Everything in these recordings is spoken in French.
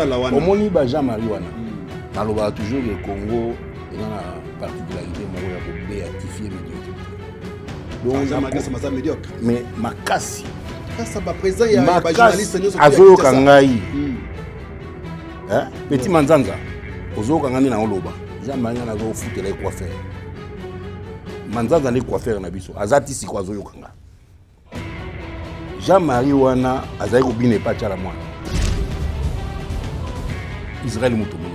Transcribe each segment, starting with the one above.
Au moni ba Jean-Marie wana. Naloba toujours le Congo est dans la particularité moko ya ko béatifier médiocrité. Donc Jean-Marie c'est médiocre. Mais makasi. Ça va présent il y a ba journaliste azo kangai. Hein? Petit Manzanza. Ozo kangani na oloba. Jean-Marie na zo foutre les coiffeurs. Manzanza les coiffeurs na biso. Azati si kwa zo yokanga. Jean-Marie wana azai ko bine pa tchala mwana. Israël Moutoumou.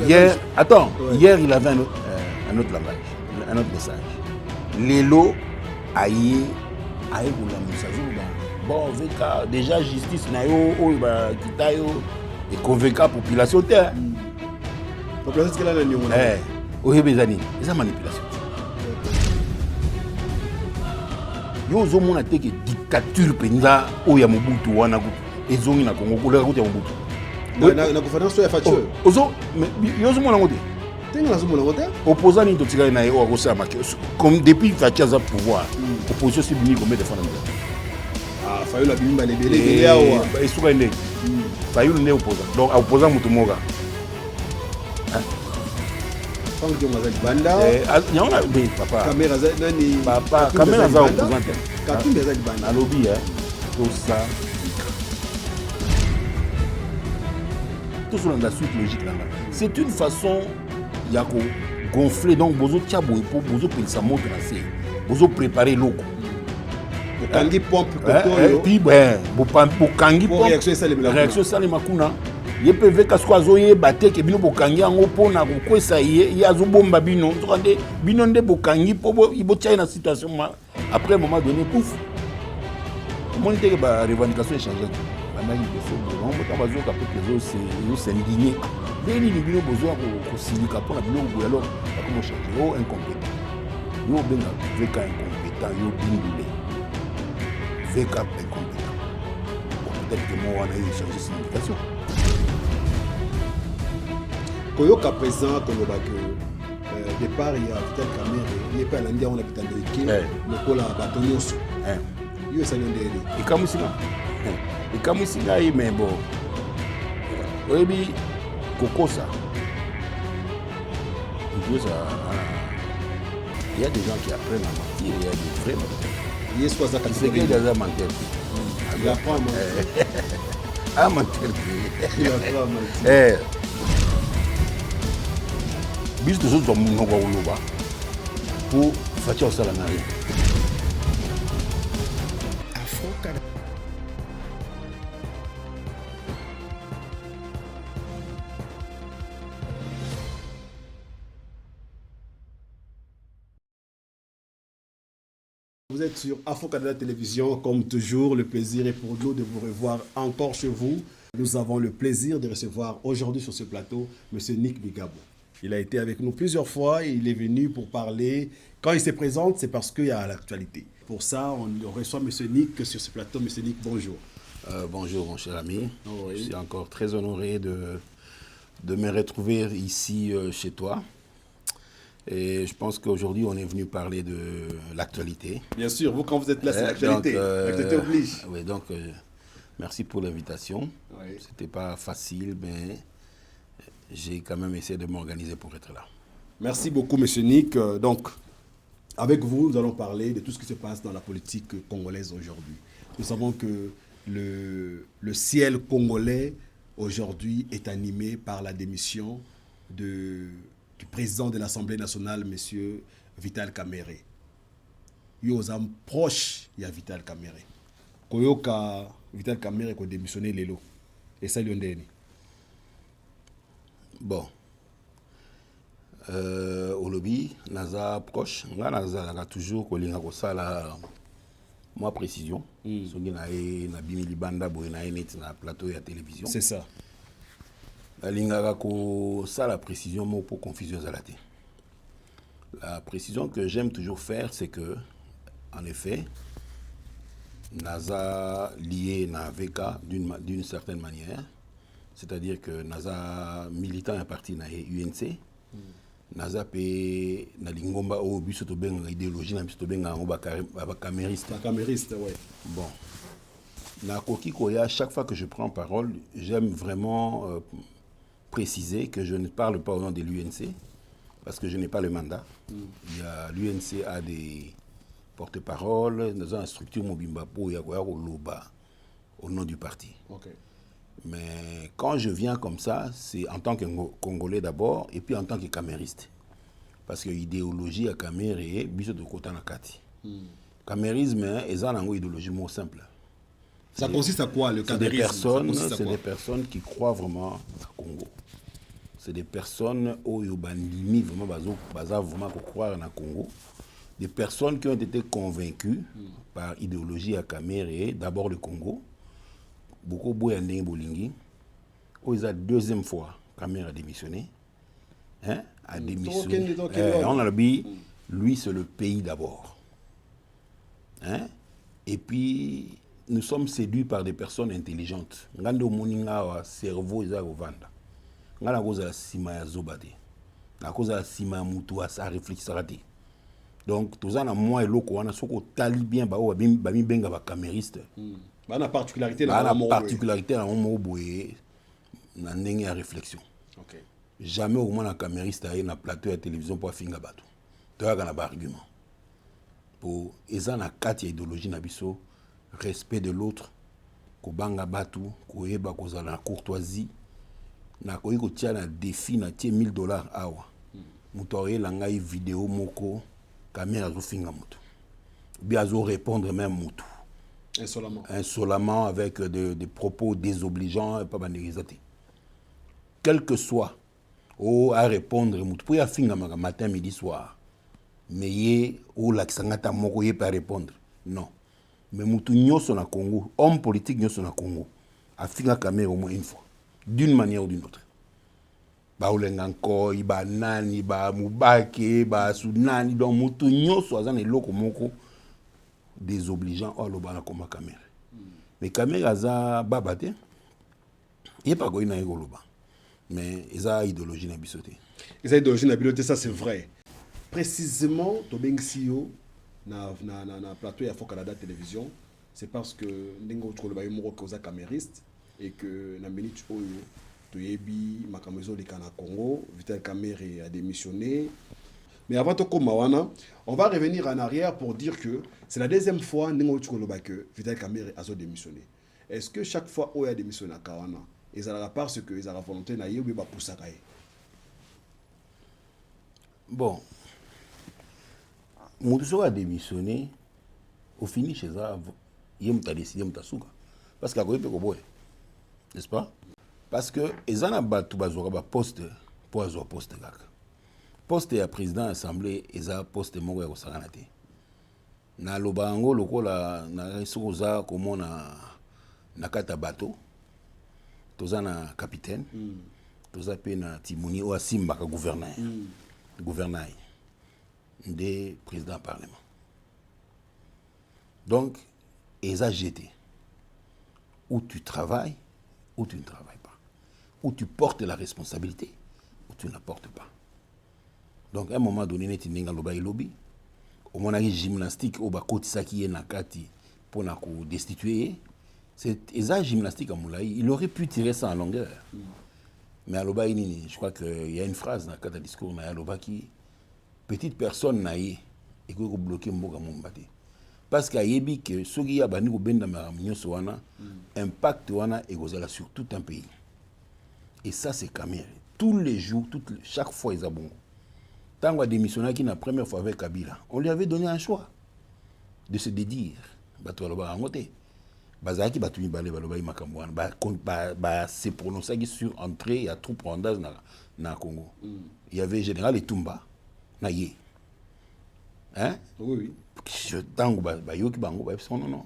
Hier, attends, hier il avait un autre langage, un autre message. Lélo aïe la moussazouba. Bon, veka déjà justice na yo ba kitayo et convaincre la population terre. Population qu'elle a le niveau. Bezani, c'est manipulation. Yo zo mona teke dictature penza o ya Mobutu wana ko ezongi na Congo ko le ko ya Mobutu. Na conférence ya Fatio. Ozo yozo mona ngote. Tenga zo mona ngote. Opposant ni to tika na yo ko sa marqué. Comme depuis Fatio a pouvoir, opposition c'est bini comme défendre. Ah, Fayulu a bimba les belé yawa. Et souka ndé. Fayulu né opposant. Donc opposant mutu moga. Hein? Quand tu m'as dit banda. Nyanga be papa. Caméra za nani? Papa, caméra za opposant. Katu meza di banda. Alobi tout ça. Tout sur la suite logique là. C'est une façon yako gonfler donc bozo tiabo pour bozo pensa moto na sé. Bozo préparer loko. Kangi pompe koto. Puis ben, bo kangi pompe. Réaction sale makuna. Ye peve kasko azoye bate ke bino bokangi yango pona kokwesa ye azobomba bino. Tokande bino nde bokangi po ibo tia na situation après un moment donné pouf. Comment était que la revendication est changée? On a eu des choses. On a besoin que c'est indigné. Dès que nous avons besoin de silica pour la bio, alors comment changer? Oh, incompétent. Nous avons besoin de VK incompétent, nous avons besoin de VK incompétent. Peut-être que moi, on a eu changé de signification. Koyoka présent, comme le départ, il y a Vital Kamerhe, il n'y a pas l'Indien, on a Vital Kamerhe, le col à Batonioso. Il y a ça l'Indien. Et comme ça, et comme ça, mais bon, oui, Kokosa. Il y a des gens qui apprennent à mentir, il y a des vrais menteurs. Il y a quoi ça qui fait qu'il y a des menteurs. Il apprend à mentir. À mentir. Il apprend à mentir. Bis de choses comme nous pour faire ça la narine. Vous êtes sur Afro Canada Télévision, comme toujours, le plaisir est pour nous de vous revoir encore chez vous. Nous avons le plaisir de recevoir aujourd'hui sur ce plateau M. Nick Bigabo. Il a été avec nous plusieurs fois, il est venu pour parler. Quand il se présente, c'est parce qu'il y a l'actualité. Pour ça, on reçoit M. Nick sur ce plateau. M. Nick, bonjour. Bonjour mon cher ami. Oh, oui. Je suis encore très honoré de me retrouver ici chez toi. Et je pense qu'aujourd'hui, on est venu parler de l'actualité. Bien sûr, vous, quand vous êtes là, c'est l'actualité. L'actualité oblige. Oui, donc, merci pour l'invitation. Oui. Ce n'était pas facile, mais j'ai quand même essayé de m'organiser pour être là. Merci beaucoup, M. Nick. Donc, avec vous, nous allons parler de tout ce qui se passe dans la politique congolaise aujourd'hui. Nous savons que le ciel congolais, aujourd'hui, est animé par la démission du président de l'Assemblée nationale, M. Vital Kamerhe. Il y a des proches de Vital Kamerhe. Koyoka Vital Kamerhe a démissionné Lelo. Et ça, il y a bon. Au lobby, naza proche, naza toujours kolinga kosala moi précision. Soki na bimili banda boy na net na plateau ya télévision. C'est ça. Nalinga kosala précision mo pour confusion zalate. La précision que j'aime toujours faire, c'est que en effet, naza lié na VK d'une certaine manière. C'est-à-dire que naza militant à parti na UNC. Naza pe na lingomba o biso to benga idéologie na biso to benga ba camériste. Ba camériste, ouais. Bon. Nakoki Koya, chaque fois que je prends parole, j'aime vraiment préciser que je ne parle pas au nom de l'UNC, parce que je n'ai pas le mandat. L'UNC a des porte-parole, dans une structure Mobimba pour Loba au nom du parti. Okay. Mais quand je viens comme ça, c'est en tant que Congolais d'abord, et puis en tant que camériste. Parce que l'idéologie à Caméré est biso de Kota Nakati. Camérisme, ils ont une idéologie moins simple. Ça consiste à quoi le camérisme? C'est des personnes qui croient vraiment au Congo. C'est des personnes où ils ont vraiment croire au Congo. Des personnes qui ont été convaincues par idéologie à Caméré, d'abord le Congo. Beaucoup de Bolingi. Où ils ont deuxième fois, Caméré a démissionné. Hein? A démissionné. On a dit, lui c'est le pays d'abord. Hein? Et puis, nous sommes séduits par des personnes intelligentes. Ngando moninga cerveau eza kovanda. Ngana koza sima ya zobate. Na koza sima mutu asa réfléchissera te. Donc tous en moi et loko wana soko tali bien ba mi benga ba camériste. Ba na particularité na mo boye na ndenge ya réflexion. OK. Jamais au moins na camériste aye na plateau de télévision pour finga bato. Toyaka na ba argument. Pour eza na kati ya idéologie na biso. Respect de l'autre, kobanga batu, koyeba kozala na courtoisie, na koyi kotia na défi na tie $1000 awa. Muto oyela ngai vidéo moko, caméra zo finga mutu. Bi azo répondre même mutu. Insolemment avec des propos désobligeants et pas banderizati. Quel que soit, à répondre mutu, pour ya finga matin, midi, soir. Mais yé, la kisangata moko yé pas répondre. Non. Mais mutu nyoso na Congo, homme politique nyoso na Congo, a fini la caméra au moins une fois, d'une manière ou d'une autre. Ba ulenganko, iba nani, ba mubake, ba sunani, donc mutu nyoso azan eloko moko désobligeant oh lo bana comme caméra. Mais caméra aza babate, il pas quoi na egoloba. Mais eza idéologie na bisoté. Eza idéologie na bisoté, ça c'est vrai. Précisément, Tobengsiyo na plateau ya Fo Canada télévision, c'est parce que ndingo tsholo ba yimoko koza camériste et que na minute oyo toyebi makamezo de Kana Congo, Vital Kamerhe a démissionné. Mais avant de commencer, on va revenir en arrière pour dire que c'est la deuxième fois que Vital Kamerhe a démissionné. Est-ce que chaque fois où il a démissionné à Kawana, ils ont la parce que ils ont la volonté na yebi ba poussaka? Bon. Moutousso a démissionné, au finish, il a décidé de souka. Parce qu'il a dit que n'est-ce pas? Parce que ils ont un poste pour avoir poste. Poste à président de l'Assemblée, ils ont un poste pour avoir poste. Na lobango lokola na sokoza comme na kata bateau. Toza na capitaine. Toza pe na timoni o asimba ka gouverneur. Gouverneur des présidents du Parlement. Donc, ils ont jeté. Où tu travailles, ou tu ne travailles pas. Où tu portes la responsabilité, ou tu ne la portes pas. Donc, à un moment donné, il y a un lobby. Au moment où il y a gymnastique, au bas qui est nakati pour nous destituer. C'est une gymnastique à Moulaï. Il aurait pu tirer ça en longueur. Mais à l'Obaï, je crois qu'il y a une phrase dans le discours de l'Oba qui petite personne naïe et que vous bloquez Mboga Mombate. Parce qu'il y a que ceux qui ont banni au Benda Maramignos wana impact wana et sur tout un pays. Et ça c'est Kamerhe. Tous les jours, chaque fois ils ont bon. Tant qu'on a démissionné qui la première fois avec Kabila, on lui avait donné un choix de se dédire. Batoualoba Angote. Bazaki Batoumi Balé Baloba Imakamouane. Se prononcer sur entrée et à troupe rwandase na Congo. Il y avait général Etumba. Naïe. Hein? Oui. Je tango bayoki bango ba non non.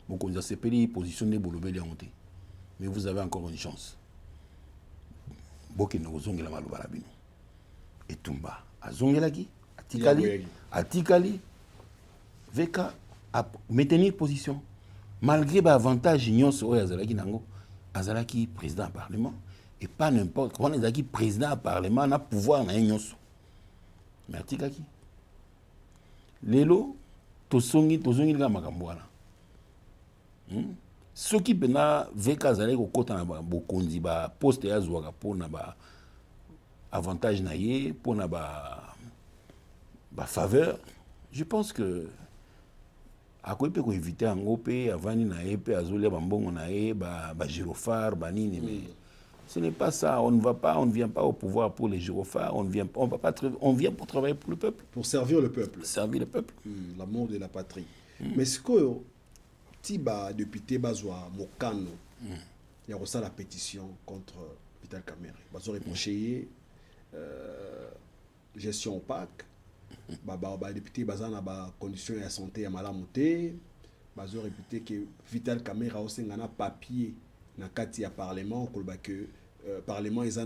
Beaucoup nous a séparé positionné bolobé de monter. Mais vous avez encore une chance. Boké no zongela maloba labino. Et Tumba azongela ki atikali veka a maintenir position malgré l'avantage nyonso oyo azalaki nango azalaki président du parlement et pas n'importe comment azalaki président du parlement na pouvoir na nyonso. Mais atikaki lelo tozongi la makambo wana Ce qui pena veka zale ko kota na bokonzi ba poste ya zwaka pona ba avantage na ye pona ba faveur. Je pense que à quoi peut éviter un gopé avant ni na épée azole ba mbongo na ye ba gyrophare ba nini mais ce n'est pas ça. On ne vient pas au pouvoir pour les gyrophares. On vient pour travailler pour le peuple. Pour servir le peuple. Servir le peuple. L'amour de la patrie. Mais ce que Tiba député Bazoa Mokano, il y a reçu la pétition contre Vital Kamerhe. Bazoa reproché gestion opaque. Député Bazana ba conditions de santé à malamoté. Bazoa réputé que Vital Kamerhe a aussi un papier na kati ya parlement que parlement ils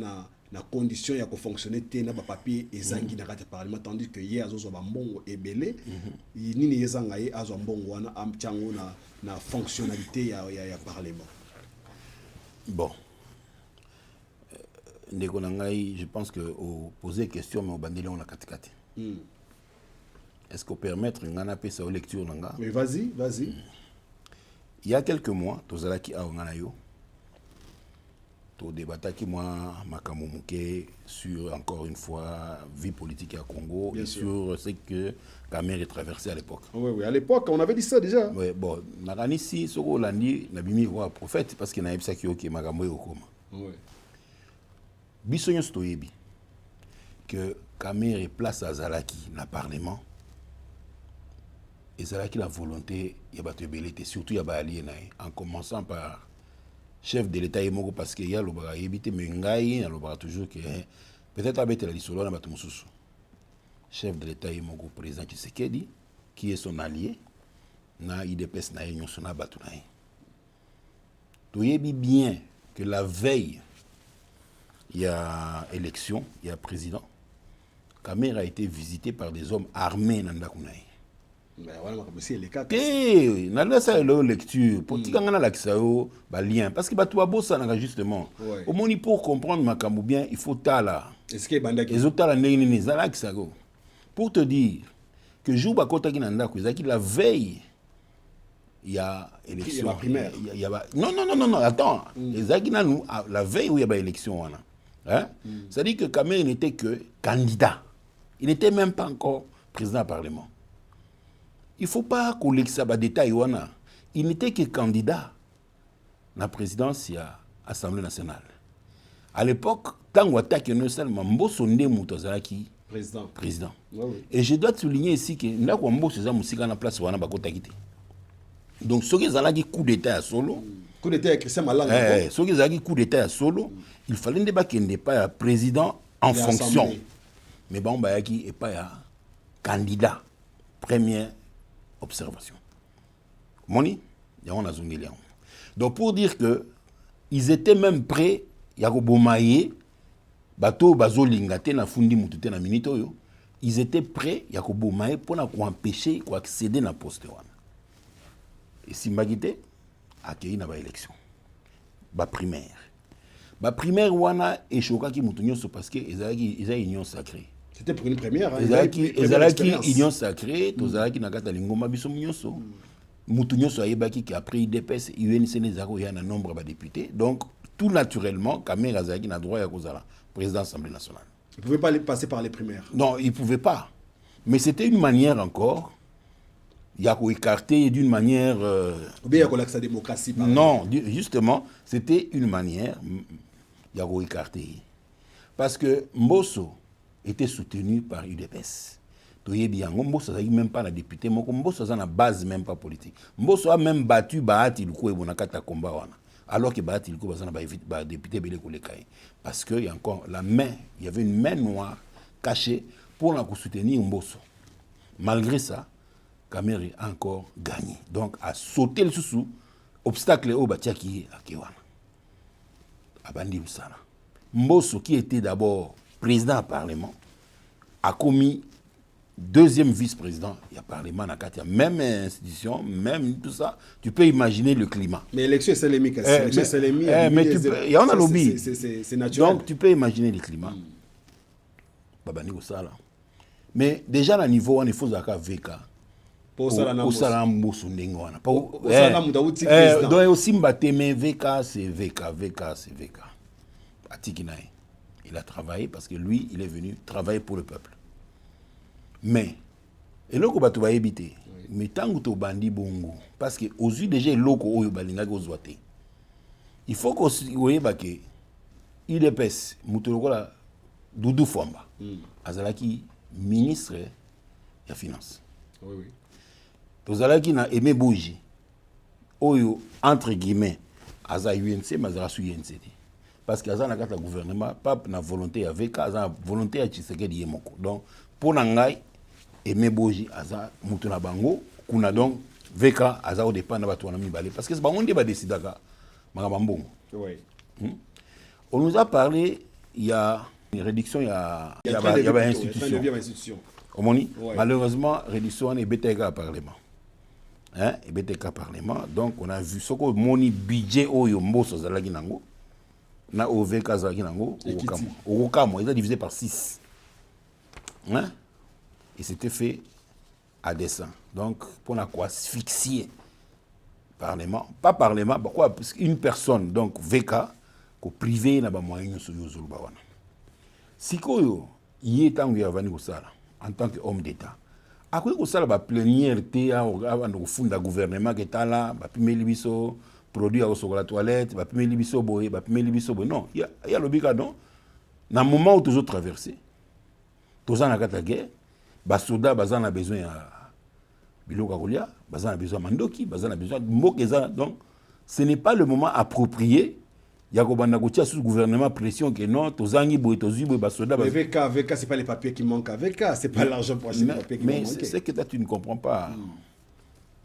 na condition ya ko fonctionner té na ba papier ezangi na kati ya parlement tandis que hier azo ba mbongo ebele nini ezanga ye azo mbongo wana amchango na fonctionnalité ya parlement. Bon, ndeko na ngai, je pense que au poser question mais au bandeli on la katikati. Est-ce qu'on permettre ngana pesa lecture nanga? Mais vas-y. Il y a quelques mois, tozalaki a ngana yo to débataki moi makambo muke sur encore une fois vie politique à Congo. Bien et sûr. Sur ce que Kamerhe traversait à l'époque. Oui, à l'époque on avait dit ça déjà. Oui, bon, nakani si soko landi na bimi wa prophète parce que na yebisa ki oke makambo yokoma. Oui. Biso nyonso toyebi que Kamerhe place azalaki na parlement ezalaki la volonté ya bato ebele te surtout ya ba allié na ye en commençant par chef de l'État Moko parce qu'il y a le bras évité mais ngai na le bras toujours que peut-être avec la lisolo na bato mususu. Chef de l'État Moko président Tshisekedi qui est son allié na IDPS na union sona bato na. Toyebi bien que la veille il y a élection, il y a président. Kamerhe a été visité par des hommes armés na ndakunaye. Mais voilà, c'est les cas. Eh, na ça la lecture pour tikanga la kisao ba lien parce que bato bossa na justement. Au moins pour comprendre makambo bien, il faut tala. Est-ce que bandaki les autres la ndenge ni zala kisao. Pour te dire que jour ba kota ki na ndako ezaki la veille il y a élection. Il y a primaire. Non, attends. Ezaki na nous la veille où il y a élection wana. Hein? C'est-à-dire que Kamerhe n'était que candidat. Il n'était même pas encore président du Parlement. Il ne faut pas qu'on l'exabe à détail. Il n'était que candidat à la présidence de l'Assemblée nationale. À l'époque, tant qu'on attaque non seulement Mbosso Ndemutozaki président. Et je dois te souligner ici que nous avons Mbosso na place wana bakota kité. Donc ce qui est coup d'état à solo. Coup d'état avec Christian Malanga. Ce qui est coup d'état à solo, il fallait ne pas président en fonction. Mais bon bayaki et pas candidat. Première observation. Moni, donc pour dire que ils étaient même prêts, Yakobomaye, bateau bazolingate na fundi mutute na minito yo, ils étaient prêts Yakobomaye pour empêcher pour accéder na poste wana. Et si magité accueilli na ba élection. Ba primaire wana échoka ki mutunyoso parce que ils a union sacrée. C'était pour une première. Ezalaki union sacrée, tozalaki na kata lingoma biso nyonso. Mutu nyonso ayebaki ki après IDPS, UNC nezako ya na nombre de députés. Donc tout naturellement, Kamerhe azalaki na droit ya kozala président de l'Assemblée nationale. Il ne pouvait pas passer par les primaires. Non, il ne pouvait pas. Mais c'était une manière encore il y a écarté d'une manière il y a la démocratie par non, justement, c'était une manière il y a écarté parce que Mbosso était soutenu par UDPS. Mbosso n'a même pas la députée, Mbosso n'a base même pas politique. Mbosso a même battu Bahati Luko et Bonakata combat. Alors que Bahati Luko a député Belé Kolekaï. Parce qu'il y a encore la main, il y avait une main noire cachée pour la soutenir Mbosso. Malgré ça, Kamerhe a encore gagné. Donc, a sauté le sous obstacle au Batiaki à Kewana. Abandi Moussala. Mbosso, qui était d'abord président du Parlement, a commis deuxième vice-président. Il y a Parlement, il y a même institution, même tout ça. Tu peux imaginer le climat. Mais l'élection, c'est l'émi. Mais il y en a lobby. C'est naturel. Donc, tu peux imaginer le climat. Babani Moussala. Mais déjà, à niveau, il faut Zaka VK. Pour ça, la mbosso ndenge wana. Pour ça, la moudaouti président. Donc aussi mbateme VK, c'est VK. Atikinae. Il a travaillé parce que lui, il est venu travailler pour le peuple. Mais, et là, on va éviter. Mais tant que tu bandi bongo, parce que aux yeux déjà, loko balinga gozwate. Il faut qu'on voyez que il épaisse, Moutolokola Doudou Fomba, azalaki ministre de la finance. Oui, oui. Tozalaki na Aimé Bouji, oyo entre guillemets, aza UNC, mais aza sous UNC. Parce que aza na kata gouvernement, pas na volonté avec, aza volonté à Tshisekedi Yemoko. Donc, pour Nangai, Aimé Bouji, aza Moutona Bango, kuna donc, VK, aza au dépend de Batouana Mibale. Parce que c'est pas on débat décidé à Magabambon. Oui. On nous a parlé, il y a une réduction, il y a une institution. Malheureusement, réduction est BTK Parlement. Hein? Et BTK Parlement. Donc, on a vu ce que mon budget au Yombo Sozalagi Nango, na OVK Zalagi Nango, au Okamo, il a divisé par 6. Hein? Et c'était fait à dessein. Donc, pour la quoi asphyxier Parlement. Pas Parlement, pourquoi? Parce qu'une personne, donc VK, ko privé na ba moyen sur Yozulba wana. Sikoyo, y est en tant qu'homme d'État. Après que ça la plénière té avant de fonder gouvernement qui est là, ba pimeli biso produit au la toilette, ba pimeli biso boy, ba pimeli biso boy. Non, il y a le bica non. Dans le moment où toujours traversé, tous en la guerre, ba soda bazan a besoin à Biloko Kolia, bazan a besoin Mandoki, bazan a besoin de Mokeza. Donc ce n'est pas le moment approprié. Il y a un gouvernement pression que non, Tozangi Boy, Tozubo, Basoda. Mais VK, c'est pas les papiers qui manquent à VK, c'est pas l'argent pour acheter les papiers qui manquent. Mais c'est que toi, tu ne comprends pas.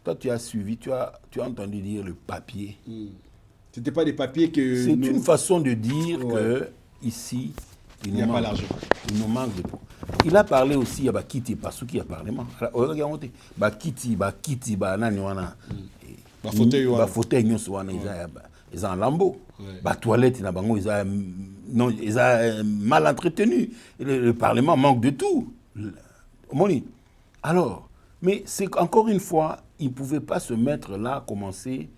Toi, tu as suivi, tu as entendu dire le papier. C'était pas des papiers que. C'est une façon de dire que ici, il n'y a pas l'argent. Il nous manque de. Il a parlé aussi, il y a Bakiti, parce qu'il y a parlement. Regardez, Bakiti, Nani wana. Fauteuil, ils ont un lambeau. La toilette, ils ont mal entretenu. Le Parlement manque de tout. Alors, mais c'est encore une fois, ils ne pouvaient pas se mettre là, commencer.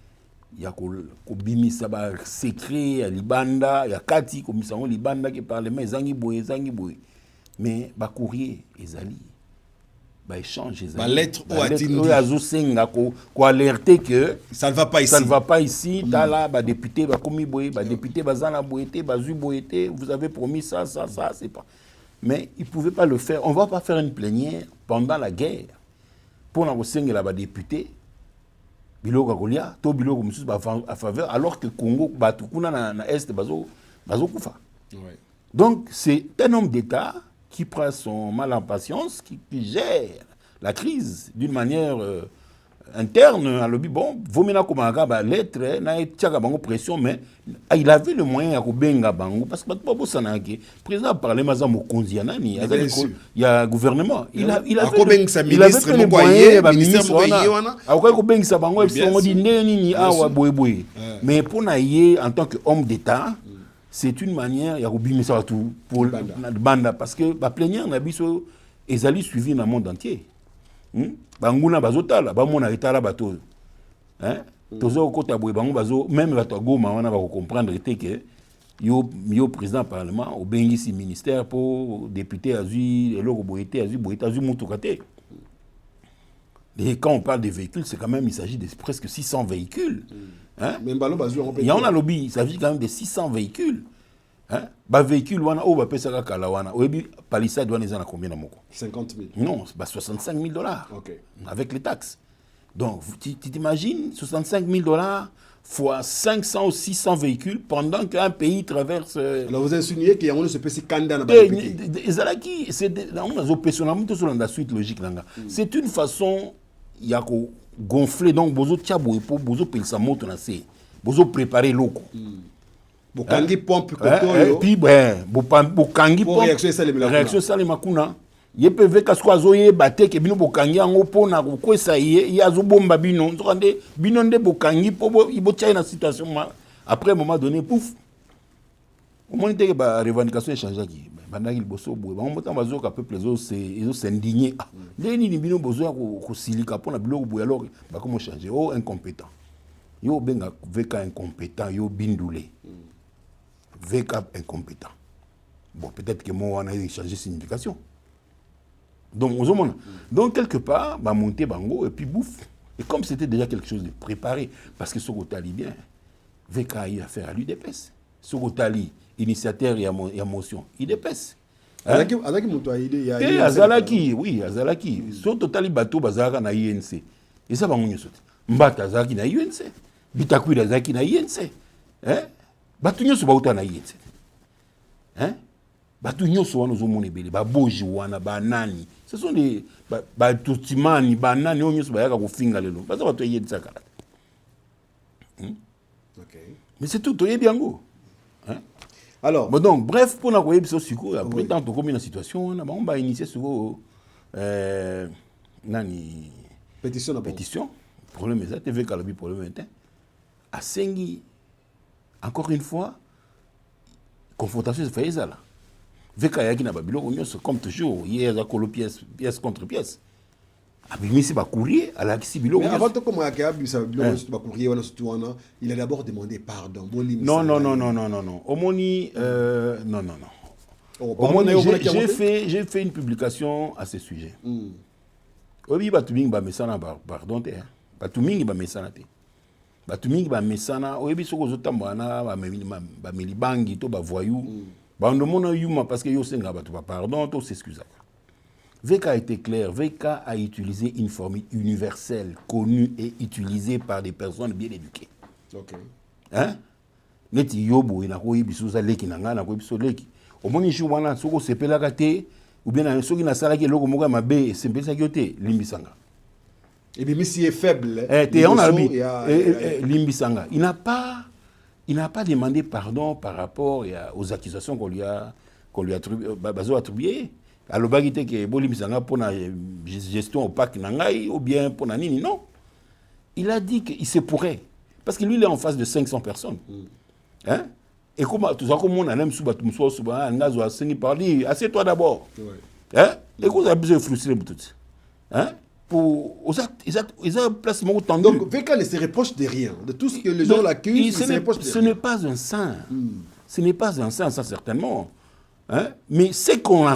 Il y a Kobimisa secret, il y a Libanda, il y a Kati, Komissango Libanda qui parle, mais Zangi Boye. Mais ba courrier, Ezali. Bah échange la lettre ou alerter que ça ne va pas ici. Ça ne va pas ici. Tala, bah député, bah komi boye, bah député, bah zana boyete, bah zu boyete. Vous avez promis ça, c'est pas. Mais ils pouvaient pas le faire. On va pas faire une plénière pendant la guerre pour la ressentir là, bah député. Biloko Kolia, to biloko musus bah à faveur, alors que Congo, bah tout kuna na est bazo kufa. Donc c'est un homme d'État qui prend son mal en patience, qui gère la crise d'une manière interne. Alors, bon, vaut mieux comme un lettre, n'a pression, mais il avait le moyen de benga bango parce que le président a parlé de Mokonzianani, il y a un gouvernement. Il avait fait le moyen de mais pour naïe en tant qu'homme d'État, c'est une manière, il y a oublié ça tout pour banda parce que la plénière n'a biso ezali suivi dans le monde entier. Banguna bazotala, bamona etala bato. Hein? Tozo kota boy bango bazo même bato goma wana ba comprendre que yo président parlement au bengisi ministère pour député azu eloko boyete azu mutukate. Et quand on parle des véhicules, c'est quand même, il s'agit de presque 600 véhicules. Hein? Il y en a lobby, il s'agit quand même de 600 véhicules. Hein? Bah véhicule, Palissade, ils en a combien 50 000. Non, bah 65 000 $. Okay. Avec les taxes. Donc, tu t'imagines, 65 000 $ fois 500 ou 600 véhicules pendant qu'un pays traverse. Alors vous insinuez qu'il y a un espèce de candidat. C'est une façon, il y a gonfler, donc bozo tchabo pour bozo pelsa moto na se, bozo préparer l'eau. Bokangi pompe et puis bokangi pompe. Réaction sale makuna. Yepe veka skwazo ye bate ke bino bokangi yango pona kokwesa ye azo bomba bino ndokande bino nde bokangi po ibotia na situation après un moment donné pouf au moins que ba revendication échange qui bandaki liboso boye bango motanga bazoyoka peuple ezosindigne ndenge nini bino bozoya kosilika mpona biloko boye alors bakomo change o incompétent yo obenga VK incompétent yo bindule VK incompétent bon peut-être que moi on a changé signification donc donc quelque part bah monter bango et puis bouffe et comme c'était déjà quelque chose de préparé parce que ce Sokotali bien VK a eu affaire à l'UDPS Sokotali initiateur et à motion IDPS azalaki moto ya azalaki oui azalaki so totali bato bazalaka na INC et ça bango nyonso mbata azalaki na INC Bitakwira azalaki na INC bato nyonso bauta na INC bato nyonso wana ozomona ebele baboji wana banani ce sont des batutimani banani oyo nyonso bayaka kofinga lelo baza bato ya INC kala mais c'est tout toyebi yango alors bon donc bref pour na koyebi so siko après tant to komi na situation wana ba on ba initier siko nani pétition problème ça TV Kalabi problème était à Sengi encore une fois confrontation se fait ça là VK yaki na babilo nyonso comme toujours hier za kolo pièce contre pièce abimisi ba courrier ala kisi bilo mais avant comme yaki abimisa bilo ba courrier wana surtout wana il a d'abord demandé pardon non omoni j'ai fait une publication à ce sujet obi batumingi ba mesana pardon te batumingi ba mesana te batumingi ba mesana oyebi soko zotamba na ba milibangi to ba voyou bando mona yuma parce que yo senga batu ba pardon to s'excuser. VK a été clair, VK a utilisé une formule universelle connue et utilisée par des personnes bien éduquées. OK. Hein? Neti yobo ina ko yibiso za leki na ngana ko yibiso leki. Omoni shu wana soko sepela kate ou bien na soki na sala ki loko moka mabe sepela ki yote limbisanga. Et bien si est faible. On a limbisanga. Il n'a pas demandé pardon par rapport aux accusations qu'on lui a attribuées. Alors, il a dit que pour la gestion opaque ou bien pour la nini. Non. Il a dit qu'il se pourrait. Parce que lui, il est en face de 500 personnes. Hein? Et comment tout ça, comme on a même sous parler, assieds-toi d'abord. Hein? Et qu'on a besoin de frustrer tout. Hein? Ils ont placement tendu. Donc, VK ne se reproche de rien. De tout ce que les gens l'accusent, ce n'est pas un saint. Ce n'est pas un saint, ça certainement. Hein? Mais c'est qu'on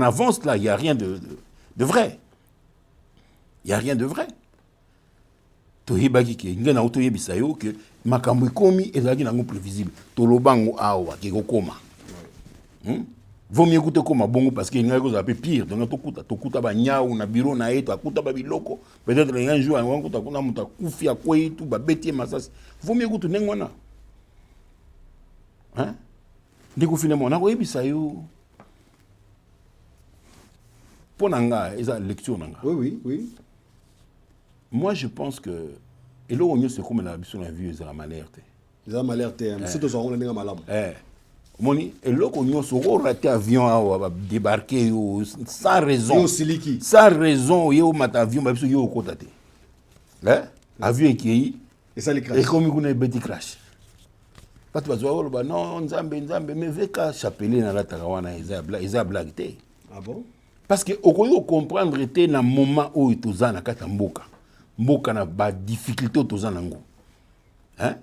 avance là, il n'y a rien de vrai. Il n'y a rien de vrai. Tohibaki ki ngena otoye bisayo que makambo komi ezaki nango prévisible. Tolobango awa ke kokoma. Vaut mieux écouter comme bongo parce qu'il y a un peu pire. Donc, tu as ba nyao na bureau na eto, akuta ba biloko. Peut-être un jour, on va kuna muta kufi akwe tout ba beti masas. Vaut mieux écouter nengwana. Hein? Ndiko finalement na ko yebisa yo. Ponanga, eza lecture nanga. Oui. Moi je pense que et là on se comme la biso na vie eza malerte. Eza malerte, c'est to zo nga malamu. Moni et là qu'on y a raté avion à débarquer sans raison sans raison yo mat avion ba biso yo kotate avion qui et ça les crash et comme on a petit crash pas tu vas voir ba non nzambe mais VK chapelet na la tarawana eza blague te. Ah bon? Parce que okoyo comprendre était na moment où tozana kata mboka na ba difficulté tozana ngo hein.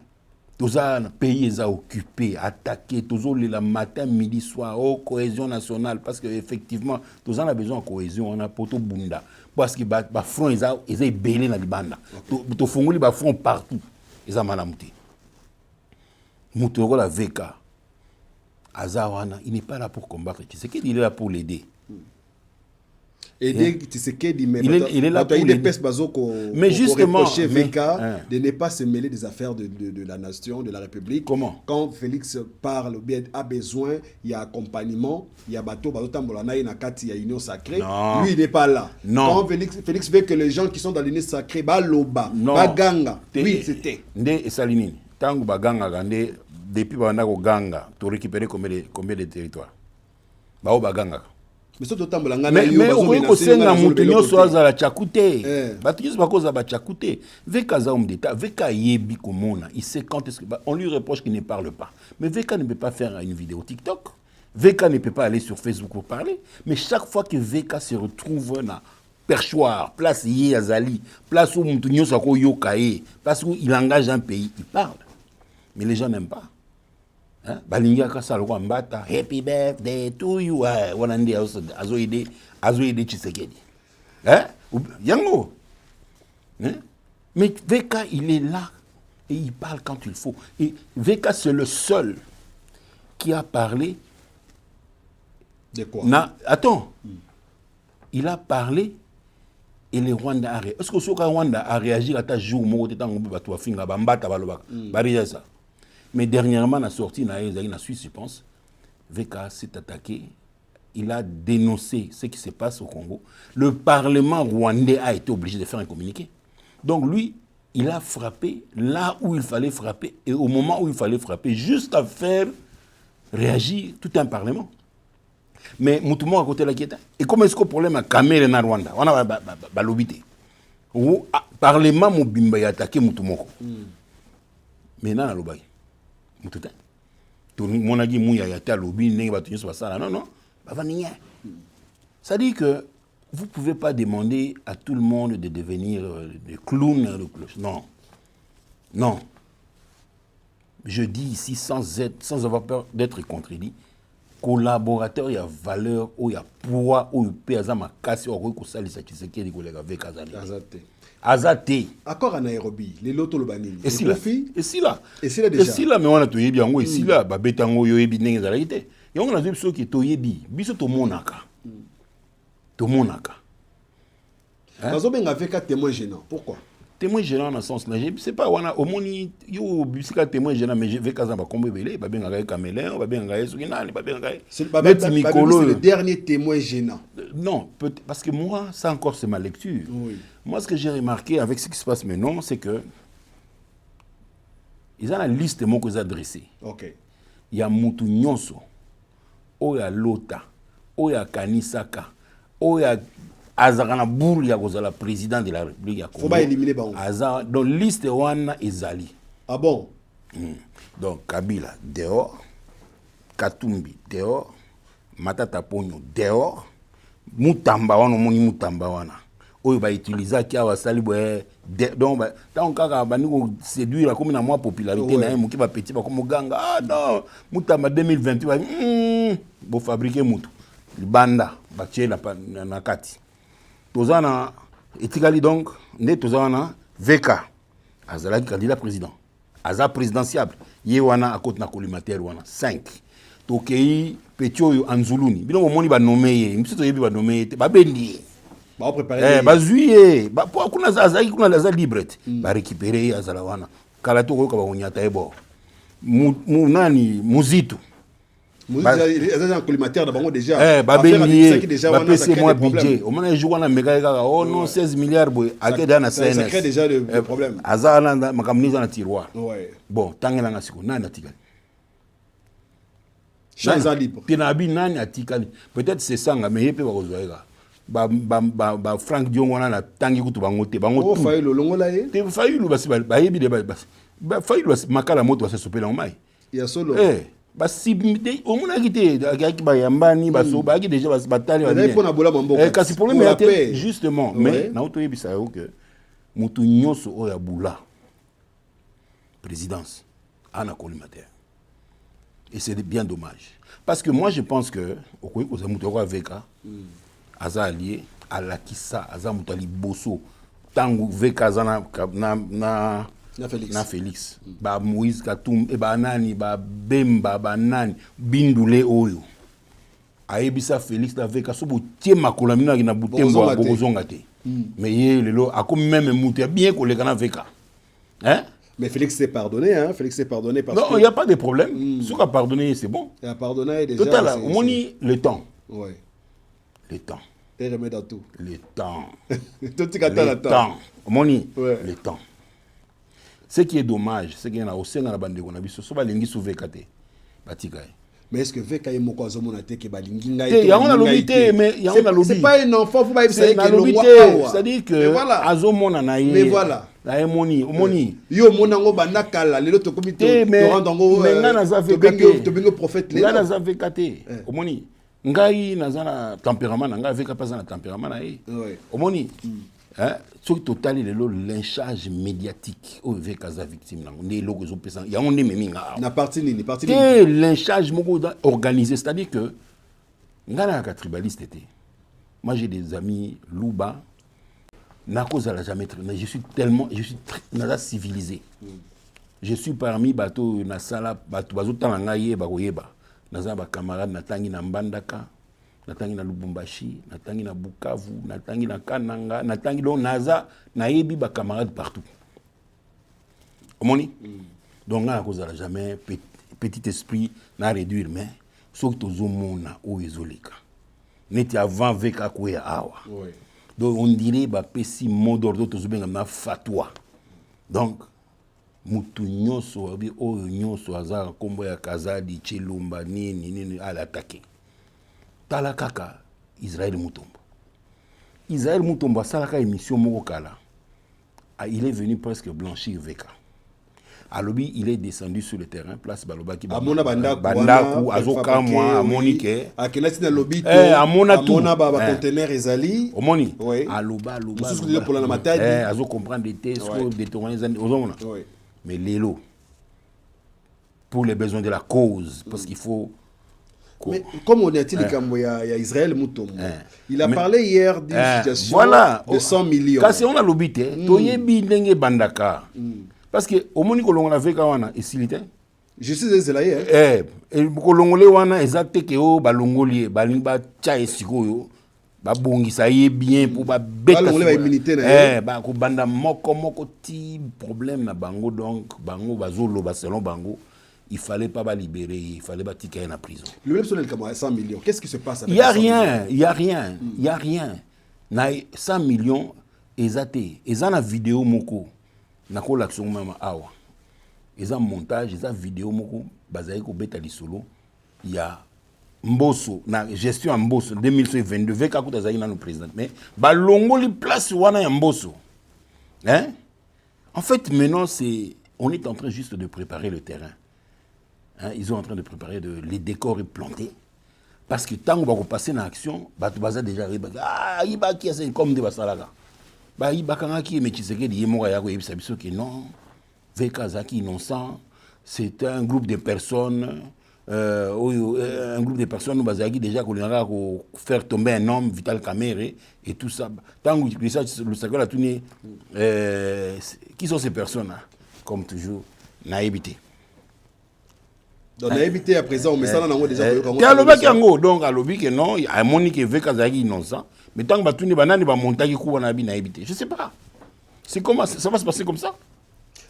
Tous les pays sont occupés, attaqués, tous les matin, midi, soir, cohésion nationale, parce qu'effectivement, tous on a besoin de cohésion, on a poto bunda. Parce que les fronts, ils sont belés dans les bandes. Tous les fronts partout, ils sont malamoutés. Moutoro la VK, Azawana, il n'est pas là pour combattre. C'est qu'il est là pour l'aider. Aider, tu sais qu'il il est là pour l'aider. Mais justement, VK de ne pas se mêler des affaires de la nation, de la République. Comment? Quand Félix parle, bien a besoin, il y a accompagnement, il y a bateau, il y a union sacrée. Non. Lui, il n'est pas là. Non. Quand Félix veut que les gens qui sont dans l'union sacrée, Baloba, Baganga, oui, c'était. Ndé et Salinini, tant que Baganga, depuis Bandako Ganga, tu récupères combien de territoires? Bao Baganga. Mais surtout tant que mais au Sénat Moutinho soit à la Tchakouté. Baptiste Bakoza à Tchakouté. VK Zaum d'État, VK Yebi Komona, il sait quand est-ce que on lui reproche qu'il ne parle pas. Mais VK ne peut pas faire une vidéo TikTok. VK ne peut pas aller sur Facebook pour parler, mais chaque fois que VK se retrouve dans perchoir, place Yéazali, place où Moutounio Sako Yokae, place où il engage un pays, il parle. Mais les gens n'aiment pas. Balinga Kasalwa Mbata, Happy Birthday to you, Wanandi Azoide Tshisekedi. Yango. Mais VK, il est là et il parle quand il faut. Et VK, c'est le seul qui a parlé. De quoi? Attends. Il a parlé et le Rwanda a réagi. Est-ce que le Rwanda a réagi à ta jour mais dernièrement, on a sorti dans la Suisse, je pense. VK s'est attaqué. Il a dénoncé ce qui se passe au Congo. Le Parlement rwandais a été obligé de faire un communiqué. Donc lui, il a frappé là où il fallait frapper et au moment où il fallait frapper, juste à faire réagir tout un Parlement. Mais Moutoumou à côté de la Kieta. Et comment est-ce que le problème a camé le Rwanda? On a l'obité. Le Parlement Mobimba a attaqué Moutoumou. Mais non, l'obay. Moutoutin. Mon ami Mouya a été à l'obé, non, non. Ça dit que vous ne pouvez pas demander à tout le monde de devenir des clowns de cloche. Non. Non. Je dis ici sans avoir peur d'être contredit. Collaborateur, il y a valeur, il y a poids, il y a ma casse, il y a Azate. Accord en Nairobi, les lotos le banini. Et si là. Et si déjà. Et si là, mais on a tout yebi en haut. Et si là, babetango yoyebi n'est pas réalité. Et on a dit ceux qui to yebi, biso to monaka. To monaka. Parce que avec un témoin gênant. Pourquoi? Témoin gênant dans le sens là, c'est pas wana omoni yo bisika témoin gênant mais je vais kaza ba kombe belé, ba benga ga camelin, ba benga ga sukina, ba benga ga. C'est le dernier témoin gênant. Non, parce que moi ça encore c'est ma lecture. Oui. Moi ce que j'ai remarqué avec ce qui se passe maintenant, c'est que ils ont la liste de mots que j'ai adressés. OK. Il y a Moutou Nyonso, Oya Lota, Oya Kanisaka, Oya Azarana Bourg, il y a le président de la République. Il faut pas éliminer Bango. Donc, liste wana ezali. Ah bon? Donc, Kabila, dehors. Katumbi, dehors. Matata Ponyo, dehors. Mutamba wana, moni Mutamba wana. Oyo ba utiliser qui a sali boye. Donc, tant qu'on va nous séduire comme une popularité, na qui va petit, comme Ganga. Ah non, Mutamba 2028, bon fabriquer Mutu. Banda, baché na kati. Tozana etikali donc né tozana VK azalaki candidat président aza présidentiable yewana à côté na collimateur wana 5 tokei petio anzuluni bino moni ba nommé mbiso to yebi ba nommé ba bendi ba préparer ba juillet ba kuna azaki kuna la librette ba récupérer azala wana kala to ko ba onyata ebo nani muzitu un collimateur d'abord déjà. Moi budget. Au moment où je joue oh non 16 milliards ça crée déjà le problème. Azana makamniza na tiroir. Bon, tangela na siko nani atikali. Champs libre. Pinabi nani atikali. Peut-être c'est ça mais yepé ba kozoeka. Ba Frank Diongo na tangi kutu bangote bangote. Oh Fayulu longola ye. Te Fayulu basi ba yebi de ba Fayulu basi makala moto basi sopela ngomai. Ya solo. Basi au monde qui était ba yambani baso ba qui déjà bas bataille kasi problème était justement mais na auto yebisa que mutu nyonso oya bula présidence ana collimateur et c'est bien dommage parce que moi je pense que okoyi ko za mutu ko avec aza allié à la kissa aza mutu ali boso tangu veka zana na Félix ba Moïse Katum e ba nani ba Bemba ba nani bindule oyo ayebisa Félix avec asobo tie makola mina na butembo bokozonga te mais ye lelo akomi même mutu bien koleka na veka hein mais Félix s'est pardonné hein Félix s'est pardonné parce non il y a pas de problème ce qu'a pardonné c'est bon il a pardonné déjà total on dit le temps ouais le temps et remet dans tout le temps tout le temps on dit le temps. Ce qui est dommage, c'est qu'il y a aussi dans la bande de Gonabiso, so ba lingi sou vekate. Batika. Mais est-ce que veka est moko azomo na te ke ba lingi ngai te? Il y a un lobité, mais il y a un lobby. C'est pas un enfant, faut pas essayer que c'est-à-dire que azomo na naie. Mais voilà. na moni omoni yo monango bandakala lelo to komite to randango mais ngana za to bengo prophète lelo ngana za vekate omoni ngai nazana tempérament na ngai veka pas na tempérament na ye omoni hein ce total lelo lynchage médiatique o veka za victime nango ne loko zo pesa ya onde meminga na parti nini lynchage moko organisé, c'est-à-dire que ngana ka tribaliste était. Moi j'ai des amis Louba. Je suis tellement, très civilisé. Je suis parmi bateau na sala bateau bazo tanga ye ba koyeba. Naza ba camarade natangi na Mbandaka, natangi na Lubumbashi, natangi na Bukavu, natangi na Kananga, natangi donc naza na yebi ba camarade partout. Omoni? Donc na kozala jamais petit esprit na réduire mais sauf tozo mona o ezolika. Neti avant veka koya awa. Oui. Donc on dirait bah pessi mot d'ordre to zubenga na fatwa. Donc mutu nyoso abi o nyoso azara kombo ya Kazadi Chilumba nini à l'attaquer. Tala kaka Israël Mutombo. Israël Mutombo salaka émission moko kala. Il est venu presque blanchir veka. À Lobi, il est descendu sur le terrain, place Balobaki. Amona Bandaku, Azoka, moi, Amonike. A Kenatina Lobi, Amona tout. Amona Baba conteneur Ezali. Omoni. Aloba. Nous sommes pour la mataille. Azo comprendre des tests, des tournées, mais l'élo, pour les besoins de la cause, parce qu'il faut. Mais comme on a-t-il il y a Israël Mutombo. Il a parlé hier d'une situation de 100 millions. Quand c'est on a l'obité, Toyebi Ndenge Bandaka. Parce que au moment où l'on a fait wana isilité je suis désolé et kolongole wana exact que o balongoli balimba cha esikoyo ba bongisa ye bien pour ba beka ba ko banda moko ti problème na bango donc bango bazolo ba selon bango il fallait pas ba libérer, il fallait ba tirer en prison. Le même sonel comme 100 millions, qu'est-ce qui se passe avec il y a rien na 100 millions ezaté ezana vidéo moko na ko l'action mama awa eza montage eza vidéo moko bazali ko beta lisolo ya Mbosso na gestion en Mbosso 2022 veka kuta zali na no président mais balongoli place wana ya Mbosso hein en fait maintenant on est en train juste de préparer le terrain hein ils sont en train de préparer les décors et planter parce que tant on va passer dans l'action batu baza déjà iba qui c'est comme de basalaka bah il bakanga qui mais tu sais que die moko ya ko yebisa biso que non veka zaki innocent c'est un groupe de personnes un groupe de personnes bazaki déjà ko linga ko faire tomber un homme Vital Kamerhe et tout ça tant que ça le sac la tourner qui sont ces personnes là comme toujours naïbité donc naïbité à présent mais ça là nango déjà ko alobaki yango donc alobi que non a monique veka zaki innocent mais tant que batuni banani ba montage ko wana bi naïbité je sais pas c'est comment ça va se passer comme ça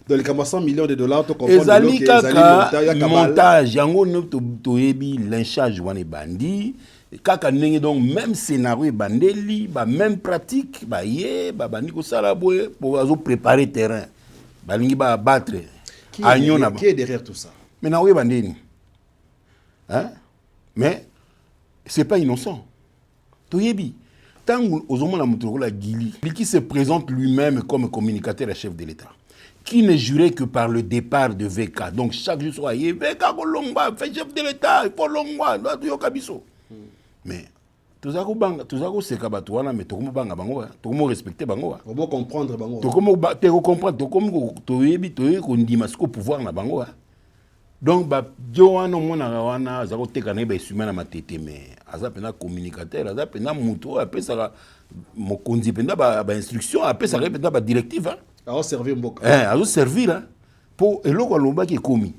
dans les 100 millions de dollars to comprendre ezali kaka montage yango no to yebi lynchage wana bandi kaka ndenge donc même scénario bandeli ba même pratique ba ye ba bandi ko sala boye pour azo préparer terrain balingi ba battre anyona qui est derrière tout ça mais na we bandeni hein mais c'est pas innocent to yebi tangu ozomona mutu la Gili qui se présente lui-même comme communicateur et chef de l'État qui ne jurait que par le départ de VK. Donc chaque jour, soit VK Kolongba, fait chef de l'État, il faut Longwa, doit tout yokabiso. Mais tout ça c'est kabatouana, mais tout comme banga bango, tout comme respecter bango. On va comprendre bango. Tout comme comprendre, tout comme to yebi to qu'on dit masco pouvoir na bango. Donc ba joana mona wana zako teka na ba suma na matete mais aza pena communicateur, aza pena muto après ça mo konzi penda ba instruction après ça penda ba directive hein. Alors servir mboka. Alors servir là pour eloko aloba ki komi.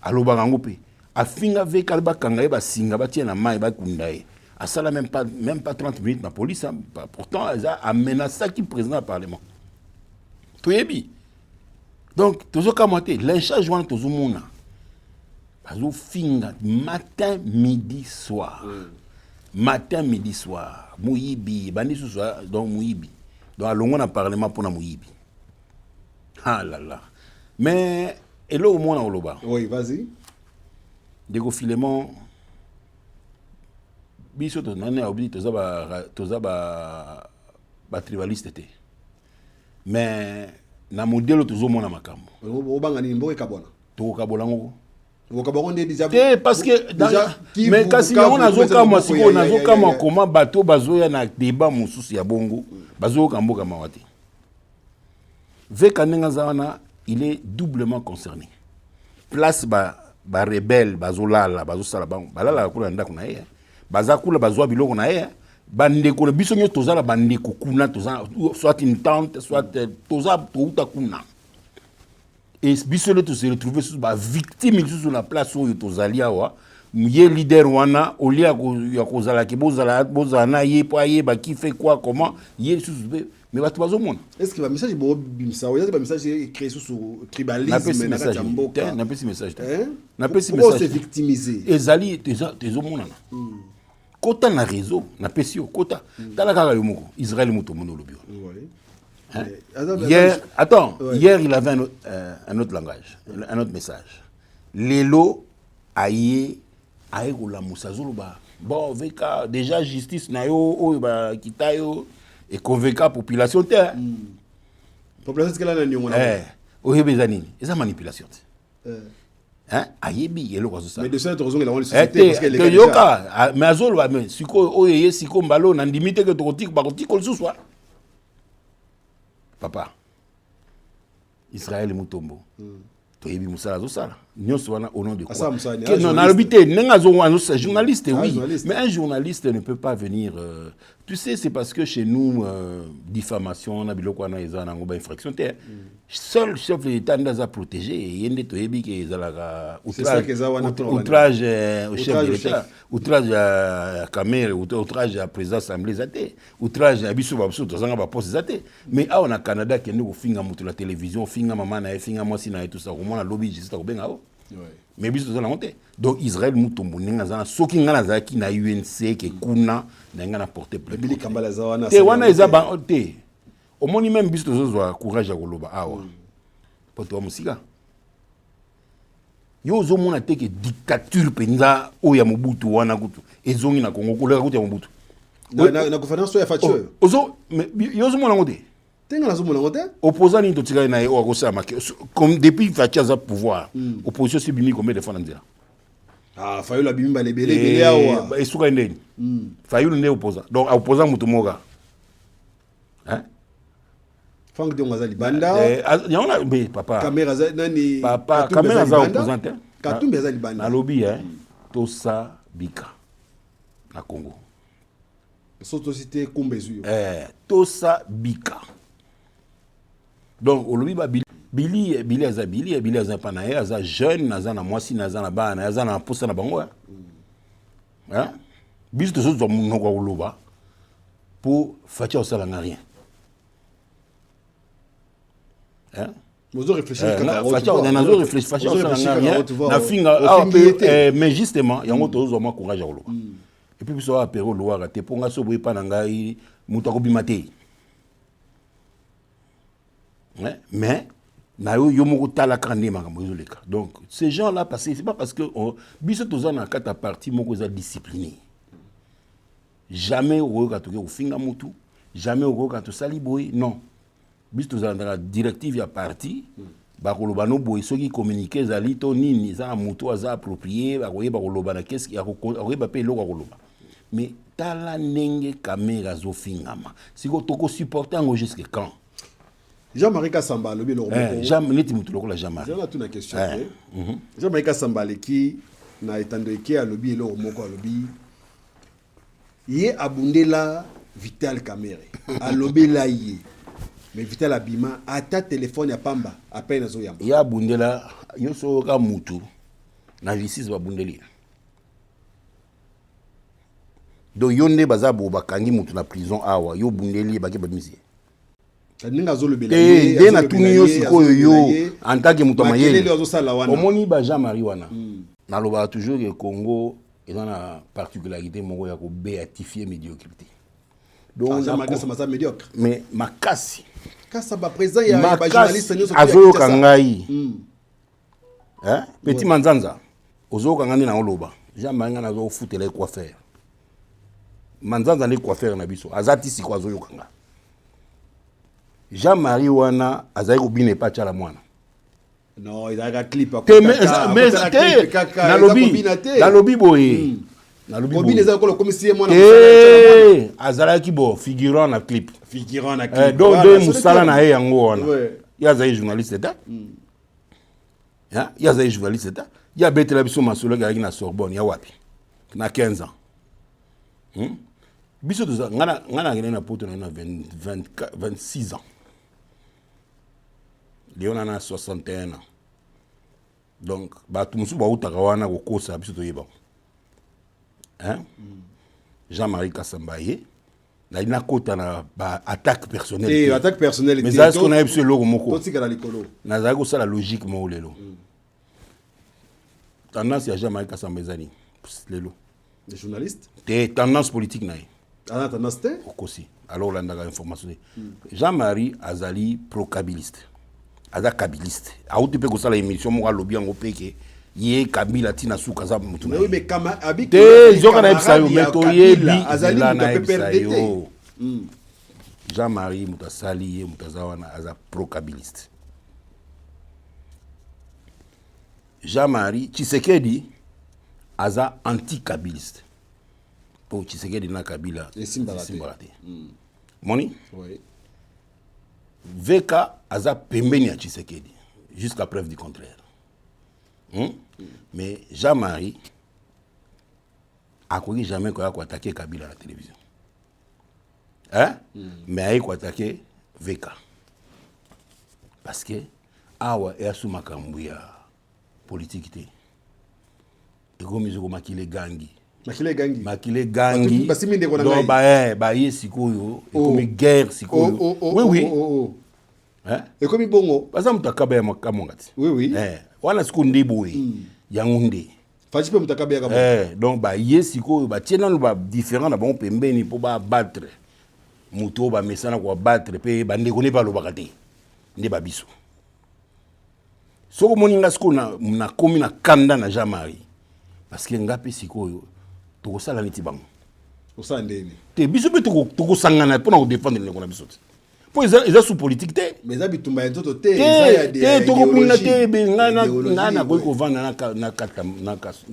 Aloba rango pe. Afinga ve kalba kanga ba singa ba tia na mai ba kundae. Asala même pas 30 minutes na police hein. Pourtant elle a menacé qui président du parlement. Toyebi. Donc toujours kamote lynchage wana toujours mona. Bazo finga matin midi soir. Matin midi soir. Muyibi bandi sous donc muyibi. Donc, allons au Parlement pour nous. Ah là là. Mais, et là, au moins, on l'a. Oui, vas-y. Des filements. Biso, tu as oublié, tu as tribaliste. mais na modèle toujours mon makambo obanga ni mboka kabona to kabolango déjà parce que mais kasi on azoka moi siko nazoka moi comment bateau bazoya na débat mususu ya bongo bazoka mboka mawate veka nenga zana il est doublement concerné place ba rebelle bazolala bazosala bango balala kula ndako na ye bazakula bazwa biloko na ye bandeko na biso nyo tozala bandeko kuna tozala soit une tante soit tozala touta kuna et biso le to se retrouver sous ba victime sur la place où tozali awa ye leader wana olia ya kozala ke bozala na ye po ye ba qui fait quoi comment ye sous mais bato bazomona est-ce que ba message bo bimsa ou ba message écrit sur tribalisme na kamboka na pesi message na pesi message c'est victimiser ezali tezomona kota na réseau na pesi kota tala kaka yo moko Israël moto mono lobi hein? Hier, attends, hier il avait un autre langage, un autre message. Lelo aye la musazulu ba bon veka déjà justice na yo o ba kitayo et convaincre population terre. Population que là na nyongo na. O hebeza nini? Eza manipulation. Hein? Ayebi yelo kwa ça. Mais de cette raison il a société parce qu'elle est yoka mais azolo ba mais siko o yeye siko mbalo na ndimite que tokoti ba koti ko suswa. Papa, Israël Mutombo, Toyebi Moussala Zosala, Nyoswana au nom de quoi? Non, l'habité, journaliste, oui. Mais un journaliste ne peut pas venir. Tu sais, c'est parce que chez nous, diffamation, on a une infraction. Seul chef de l'État nous a protégé. Il y a Toyebi qui est outrage au chef de l'État, outrage à Kamel, outrage à la présidence de l'Assemblée, outrage à Bissou Babsou, tout ça, on va poser ça. Mais au Canada, qui est nous, finga mutu la télévision, finga maman, finga moi, si tout ça, comment la lobby, juste au Benga. Mais Bissou, ça l'a monté. Donc Israël Mutombo, n'enga ce qui n'a pas qui n'a UNC, qui kuna, n'enga porté plainte. Te wana ezaba te. Au moins même Bissou, ça courage à Goloba. Ah ouais. Pour toi, musica. Yo zo mona teke dictature penza o ya Mobutu wana kutu ezongi na Congo koleka kutu ya Mobutu na gouvernance ya Fatou ozo yo zo mona ngote tenga na zo mona ngote opposant ni to tika na o akosa make comme depuis Fatou za pouvoir opposition si bimi combien de fois nzela Fayulu abimi ba lebele awa esuka ndeni Fayulu ne opposant donc opposant mutu moga hein Franck de Ngazali Banda. Y'a mais papa. Caméra nani. Papa, caméra za opposante. Katumbi Ngazali Banda. Na lobby Tosa Bika. Na Congo. Société Kumbezu. Tosa Bika. Donc au lobby ba Billy aza panaye aza jeune aza na mwasi aza na bana aza na posa na bango. Hein? Biso to zo mo ko loba pour Fatia osala na rien. Hein? Vous réfléchissez mais justement il y a un autre courage à l'eau et puis ça apéro au loir te ponga so boy pa ngai mutu akobimate mais na yo moko tala kande makambo ezoleka donc ces gens là parce que c'est pas parce que biso toza na kata partie moko za discipliné jamais au ka toke ofinga mutu jamais au ka to sali boy non biso dans la directive ya parti bakoloba no boy soki communiquer zali to nini za mutu aza approprié bakoyeba koloba na qu'est-ce akoyeba pe eloko koloba mais tala ndenge caméra zofingama siko toko supporter ngo jusqu'à quand Jean-Marie Kassamba lobi lo Jean-Marie mutu lokola Jean-Marie j'ai une question Jean-Marie Kassamba qui na etando ke alobi lo moko alobi ye abundela Vital Kamerhe alobi la ye mais Vital Abima ata téléphone ya pamba appelle nazo yamba ya bundela yoso ka mutu na justice ba bundeli do yonde bazabo bakangi mutu na prison awa yo bundeli ba ke ba misi ninga zo lobela de na tuni yo sikoyo yo en tant que mutu mayele omoni ba Jean-Marie wana na loba toujours que Congo est dans la particularité moko ya ko béatifier médiocrité donc ça médiocre mais makasi kasa ba présent ya ba journaliste nyoso azoyo kangai hein petit manzanza ozo kangani na oloba Jean-Marie na zo futela quoi faire manzanza ne quoi faire na biso azati si quoi azoyo kanga Jean-Marie wana azali kobine pa tchala mwana. Non, il a un clip. Mais nalobi boye. Nalobi les akolo comme si moi azalaki bo figurant na clip. Figurant na clip. Donc de musala na yango wana. Ya zali journaliste da. Ya zali journaliste da. Ya betela biso masolo ga na Sorbonne ya wapi. Na 15 ans. Biso to ngana ngena na poto na 26 ans. Léon a 61 ans. Donc, tout le monde a Jean-Marie Kassambaye, il a une attaque personnelle. Attaque personnelle. Mais est-ce qu'on a eu ce logo moko? C'est la logique. Tendance à Jean-Marie Kassambaye. Les journalistes? Tendance politique. Tendance aussi. Alors, on a une information. Jean-Marie Azali pro-kabiliste. Aza kabiliste. Aouti pe ko sala émission mo lobby ngo peke yé Kabila tina suka za mutu. Oui mais kama abi te zoka na ebisayo meto yebi azali na ebisayo. Jean-Marie mutasali ye mutazawana aza pro-kabiliste. Jean-Marie Tshisekedi aza anti-kabiliste. Pour Tshisekedi na Kabila simbalate. Moni? Oui. Veka aza pembeni ya Tshisekedi jusqu'à preuve du contraire. Mais Jean-Marie a connu jamais qu'on a attaqué Kabila à la télévision. Mais il a attaqué Veka. Parce que awa est sous makambuya politique té. Et comme ils ont makile gangi. Makile gangi. Donc ba sikoyo et comme guerre sikoyo. Oui. Et comme bongo. Parce que mutakabe ya makamongati. Oui. Wana siku ndeboye. Yangunde. Fajipe mutakabe ya kamonga. Donc ba sikoyo ba tiena no ba différent na bon pembeni pour ba battre. Muto ba mesana ko battre pe ba ndeko ne ba lo bakate. Nde ba biso. Soko moninga siku na komi na kanda na Jean-Marie. Parce que ngape sikoyo to sala niti bango. Osa ndeni. Te biso pe to sangana pour na défendre les na biso. Pour ils sous politique te. Mais ça bitumba nzoto te, ça ya des. To ko buna te be ngana ko vanda na kata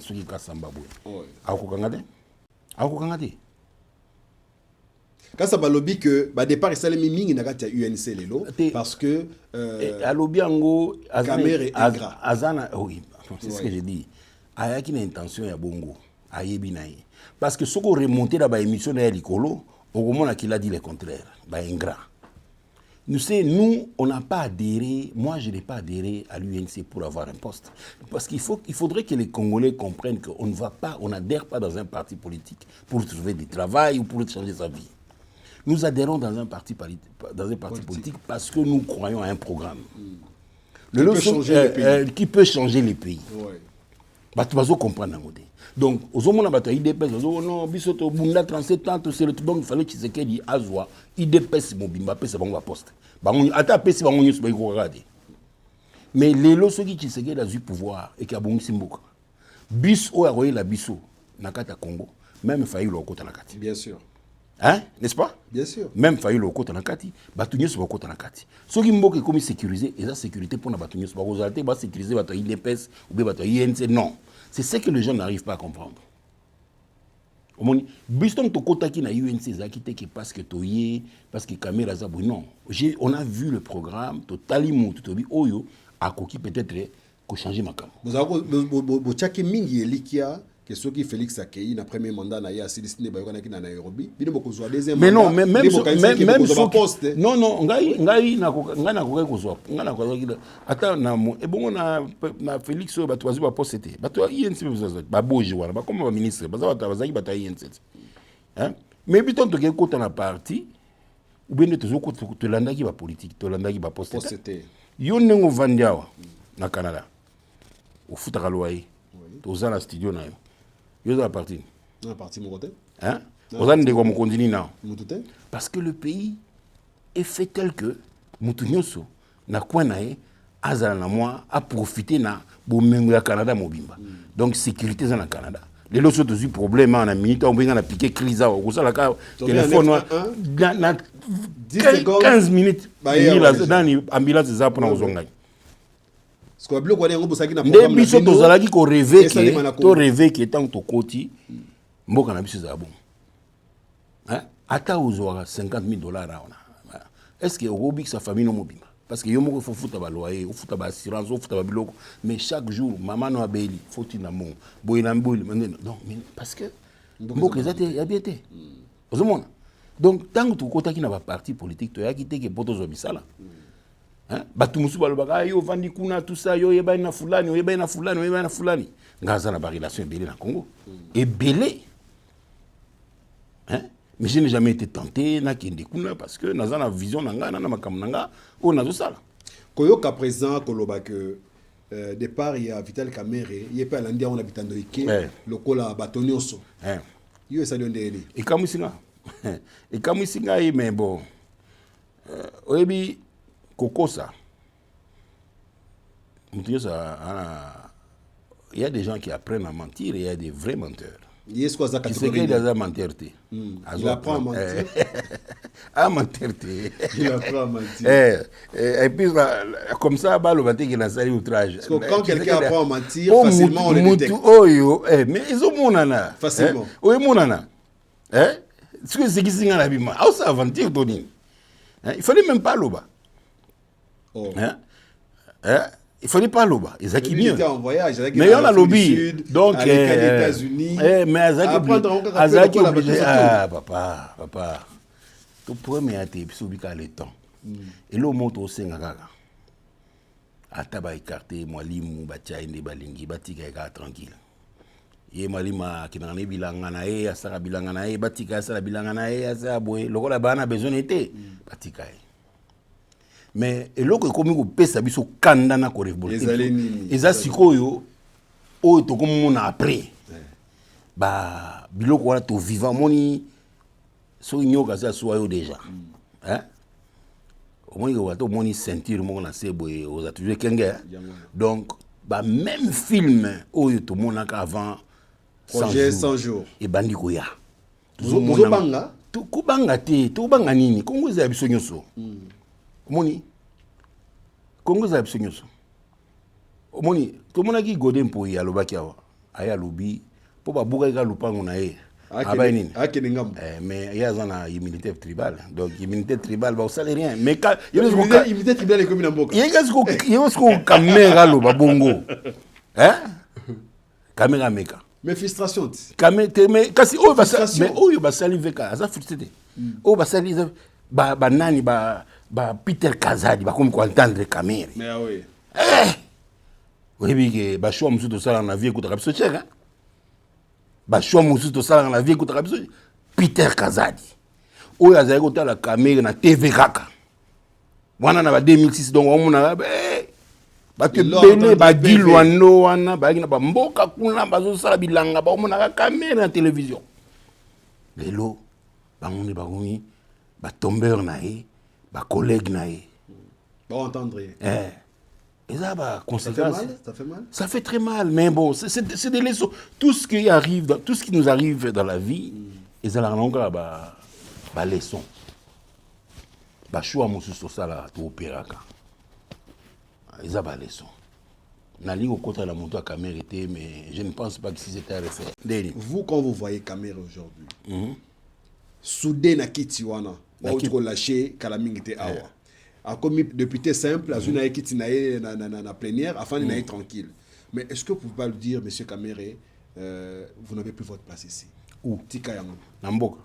suki kasamba boy. Akokanga te. Quand ça va lobby que ba départ ça les mingi na kata UNC lelo parce que à lobby ango Azana oui, c'est ce que j'ai dit. Ayaki na intention ya bongo. Ayebi na ye. Parce que ce qu'on remonte dans la émission de l'Icolo, au moment qu'il a dit le contraire, ingrat. Nous, on n'a pas adhéré, moi je n'ai pas adhéré à l'UNC pour avoir un poste. Parce qu'il faudrait que les Congolais comprennent qu'on ne va pas, on n'adhère pas dans un parti politique pour trouver du travail ou pour changer sa vie. Nous adhérons dans un parti politique parce que nous croyons à un programme. Qui peut changer les pays. Tu vas comprendre. Donc, aux hommes, on a IDPS, non, bisoto, bunda 37 ans, c'est le tout il fallait que Tshisekedi azwa, IDPS, mobimba, c'est bon, la poste. Ata pesi, on y regarder. Mais les lots, ceux qui Tshisekedi a eu pouvoir et qui a bon simboka. Bis, ou a royé la biso, nakata Congo, même failli le côté nakati. Bien sûr. Hein, n'est-ce pas? Bien sûr. Même failli le côté nakati, batunye sur le côté nakati. Ceux qui m'ont comme sécurisé, et la sécurité pour la batunye sur le côté, va sécuriser votre IDPS ou bien votre INC, non. C'est ce que les gens n'arrivent pas à comprendre. Biston to kotaki na UNC zakite parce que toye parce que caméra zabou non. On a vu le programme totali mutu tobi oyo akoki peut-être ko changer makam. Vous tchaki mingi elikia que ceux qui Félix Akei na premier mandat na ya Sidisne ba yona ki na Nairobi bino boko zo deuxième mandat. Mais non, même poste. Non, ngai na ko ko zo. Ngai na ko zo ata na e bongo na Félix ba toazi ba poste te. Ba to INC ba boji wana ba comme ba ministre ba za ba zaki ba ta INC. Hein? Mais biton to ke kota na parti ou bien to zo ko to landaki ba politique, to landaki ba poste te. Yo nengo vandiawa na Canada. Au futaka loyer. To za na studio na yo. Vous avez parti. On a parti mon côté. Hein? Vous avez dit qu'on continue là. Parce que le pays est fait tel que Moutounyoso n'a quoi naé azala na moi a profité na bomengo ya Canada mobimba. Donc sécurité dans le Canada. Les autres ont eu problème en minute, on a piqué crise, on a téléphone, 15 minutes, ambulance za pour nous. Ce qu'on a bloqué, on a programme. Les biso tozalaki ko rêver que tant to koti, mboka na biso za bon. Hein? Ata ozwa $50,000 est-ce que Robik sa famille no mobima? Parce que yo moko faut fouta ba loyer, faut fouta ba assurance, faut fouta ba biloko, mais chaque jour maman no abeli, faut tina mon. Boyina mboli, non, mais parce que mboka ezate ya biete. Ozomona. Donc tant que tu kota ki na ba parti politique to ya ki te ke poto zo bisala. Hein? Batu musu balobaka yo vandi kuna tout ça yo yeba na fulani, yeba na fulani, yeba na fulani. Ngaza na ba relation belé na Congo. Et belé. Hein? Mais je n'ai jamais été tenté na kende kuna parce que naza na vision nanga na makambo nanga o nazo sala. Koyoka présent koloba que départ il y a Vital Kamerhe, il y a pas l'andia on habite dans Ike, lokola batonyoso. Yo ça donne des. Et kamusinga. Et kamusinga mais bon. Oyebi kokosa. Il y a des gens qui apprennent à mentir et il y a des vrais menteurs. Qui c'est qu'il a mentir? Il apprend à mentir. À mentir. Il apprend à mentir. Et puis, comme ça, le matin, il a sali outrage. Quand quelqu'un apprend à mentir, facilement, on le détecte. Mais ils ont mon nana. Facilement. Oui, mon nana. Ce que c'est qui s'y a l'habillement. Ah, ça aventure, Tony. Il fallait même pas l'oba. Il fallait pas l'oba. Ils ont mieux. Il était en voyage. Mais on a lobby. Donc, les États-Unis. Mais Azaki obligé. Ah, papa. Tu pourrais me hâter, puis c'est le temps. Et l'eau monte au Sénégal. Ataba écarté, moi, limou, batia, inde, balingi, batika, tranquille. Et malima, qui n'en est bilanganae, asara bilanganae, batika, asara bilanganae, asara boé. Le rôle là-bas, on a besoin d'été. Batika. Mais et l'autre comme on peut savoir ce kandana ko révolter eza sikoyo o to comme on a après ba biloko wana to vivant moni so nyoka za soyo déjà hein au moins on to moni ceinture mo na sebo et aux a toujours kenge donc ba même film o to monaka avant projet 100 jours et bandi ko ya to banga to kubanga te to banga nini kongo za biso nyoso Moni, Congo za biso. Moni, to mona ki godem po ya lobaki awa. Aya lobi po ba buka ka lupango na ye. Aba nini? Akeningam. Mais il y a une immunité tribale. Donc immunité tribale ba osale rien. Mais immunité tribale comme na mboka. Yesko kamera lo ba bongo. Hein? Kamera meka. Mais frustration. Mais kasi o ba mais o yo ba sali veka, ça frustré. O ba sali ba nani ba Peter Kazadi ba comme entendre caméra. Mais oui. Oui que ba choix musu to sala na vie ko ta biso cheka. Ba choix musu to sala na vie ko ta biso Peter Kazadi. O ya za ko ta la caméra na TV kaka. Wana na ba 2006 donc on na ba ke bene ba dilwano wana ba kina ba mboka kuna ba zo sala bilanga ba on na caméra na télévision. Lelo ba ngoni ba ngoni ba tombeur na e ba collègue na e ba entendre et ça va conséquence ça fait mal ça fait très mal mais bon c'est des leçons tout ce qui arrive tout ce qui nous arrive dans la vie et ça la longa ba leçon ba choix mususu sala to opéraka et ça ba leçon na ligne au côté la moto à caméra était mais je ne pense pas que si c'était à refaire. Vous quand vous voyez caméra aujourd'hui soudé na kitiwana autre lâché calamité awa a comme député simple azuna ekiti na plénière afin de tranquille mais est-ce que vous pouvez pas le dire monsieur Kamerhe vous n'avez plus votre place ici où tika yango na mboka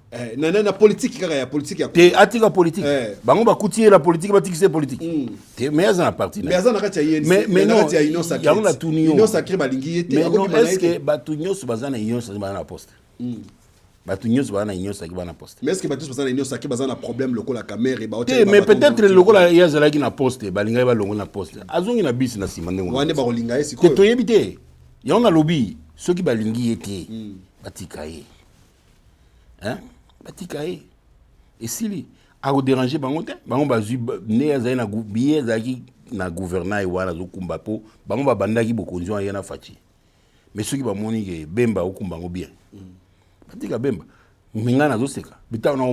na politique kaka ya politique ya te atika politique bango ba koutier la politique ba tikise politique te mais azana parti mais azana kati ya mais non ya union sacrée ya la union sacrée balingi yete mais non est-ce que batu nyos bazana union sacrée na poste batu nyos bazana union sacrée na poste mais est-ce que batu bazana union sacrée bazana problème lokola Kamerhe ba mais peut-être lokola ya zala ki na poste balinga ba longo na poste azongi na bis na sima ndengo wane ba kolinga esi ko to yebite ya on a lobby ceux qui balingi yete batikaye hein batikaye et sili a déranger bango te bango bazui ne azai na billet zaki na gouvernement wana zo kumba po bango ba bandaki bokonzi ya na fachi mais ceux qui va monique bemba okumbango bien batika bemba minga nazo seka bita na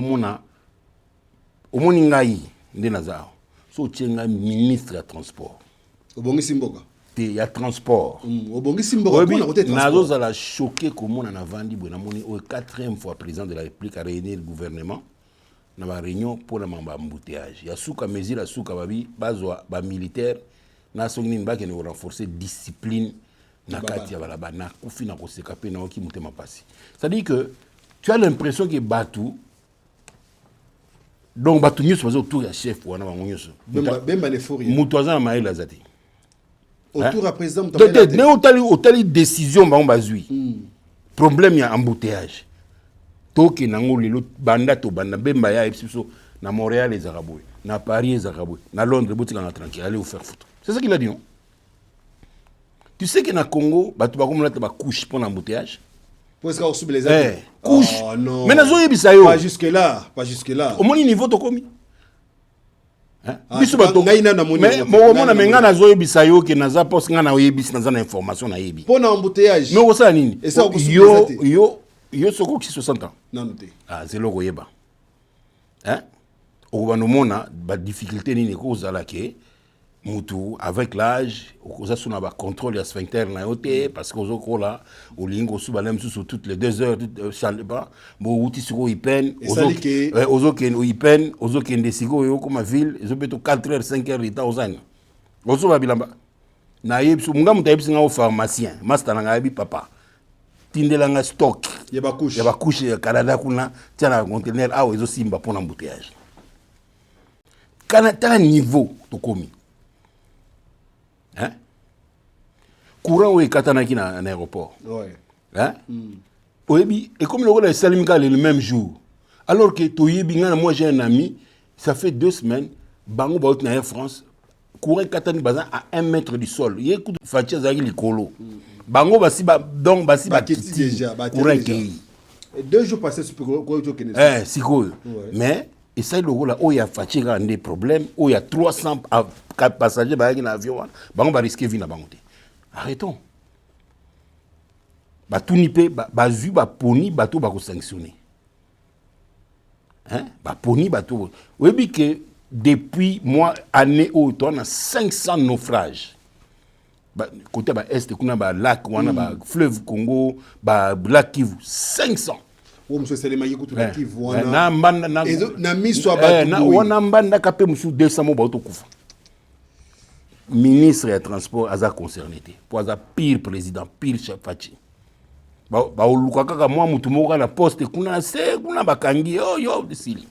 omoni ngai nde nazao so tienga ministre ya transport obongisi mboka te ya transport obongisi mboka kuna côté transport nazo zala choqué komona na vandi bwe na moni au 4e fois président de la République a réuni le gouvernement na ba réunion pour la mamba embouteillage ya suka mesure suka babi bazwa ba militaire na songini mbake ne renforcer discipline na kati ya balaba na kufi na koseka pe na oki mutema pasi. C'est-à-dire que tu as l'impression que Batou donc Batou nyuso bazo autour ya chef wana bango nyuso bemba ne fori mutoza na maïla zati autour à président mutamela ne otali décision bango bazui problème ya embouteillage toki nango lelo banda to banda bemba ya epsiso na Montréal les Arabes na Paris les Arabes na Londres botika na tranquille aller vous faire foutre. C'est ça qu'il a dit non? Tu sais que na Congo batu bakomona ta ba couche pour l'embouteillage. Pour ça on les amis. Couche. Oh non. Mais nazo yebisa yo. Pas jusque là. Au moins niveau to komi. Hein? Biso bato ngaina na moni. Mais mo mona menga nazo yebisa yo ke naza poste nga na yebisa naza na information na yebi. Pour l'embouteillage. Mais o sa nini? Et ça yo soko ki 60 ans. Non noté. Ah c'est logo yeba. Hein? O ba no mona ba difficulté nini ko zala ke mutu avec l'âge okoza suna ba contrôle ya sphincter na yote parce que ozo là o lingo su balem su toutes les 2 heures chale ba bo uti siko ipen ozo ken o ipen ozo ken de siko yo comme ville ezo beto 4 heures 5 heures ita ozana ozo ba bilamba na yebsu munga mutayebsi nga o pharmacien master nga yebi papa tindela nga stock ya ba couche ya Canada kuna tiana conteneur awo ezo simba pona embouteillage kana ta niveau to komi. Hein? Courant ou katanaki na aéroport. Ouais. Hein? Oyebi, et comme le Salimka le même jour. Alors que Toyebi, moi j'ai un ami, ça fait 2 semaines, Bango Baout na Air France, courant katani bazan à 1 mètre du sol. Il y a écoute Fatia Zagi Likolo. Bango basi donc basi bakiti déjà, courant qui. 2 jours passés super quoi tu connais. Si quoi. Mais et ça, le là, où il y a fatigue, des problèmes, où il y a 300 passagers dans l'avion, on va risquer de venir à arrêtons. Tout nipe, bazu, poni, bateau, va sanctionner. Hein? Poni, bateau. Oui, que depuis mois, année où on a 500 naufrages. Côté est, on a lac, on a fleuve Congo, lac Kivu, 500. Monsieur Selemayi kutuka Kivu na mbanda na miswa batu na wana mbanda kape musu 200 mo bato kufa ministre ya transport aza concerné pour aza pire président pire chef fachi ba oluka kaka mwa mutu moko na poste kuna se kuna bakangi yo disili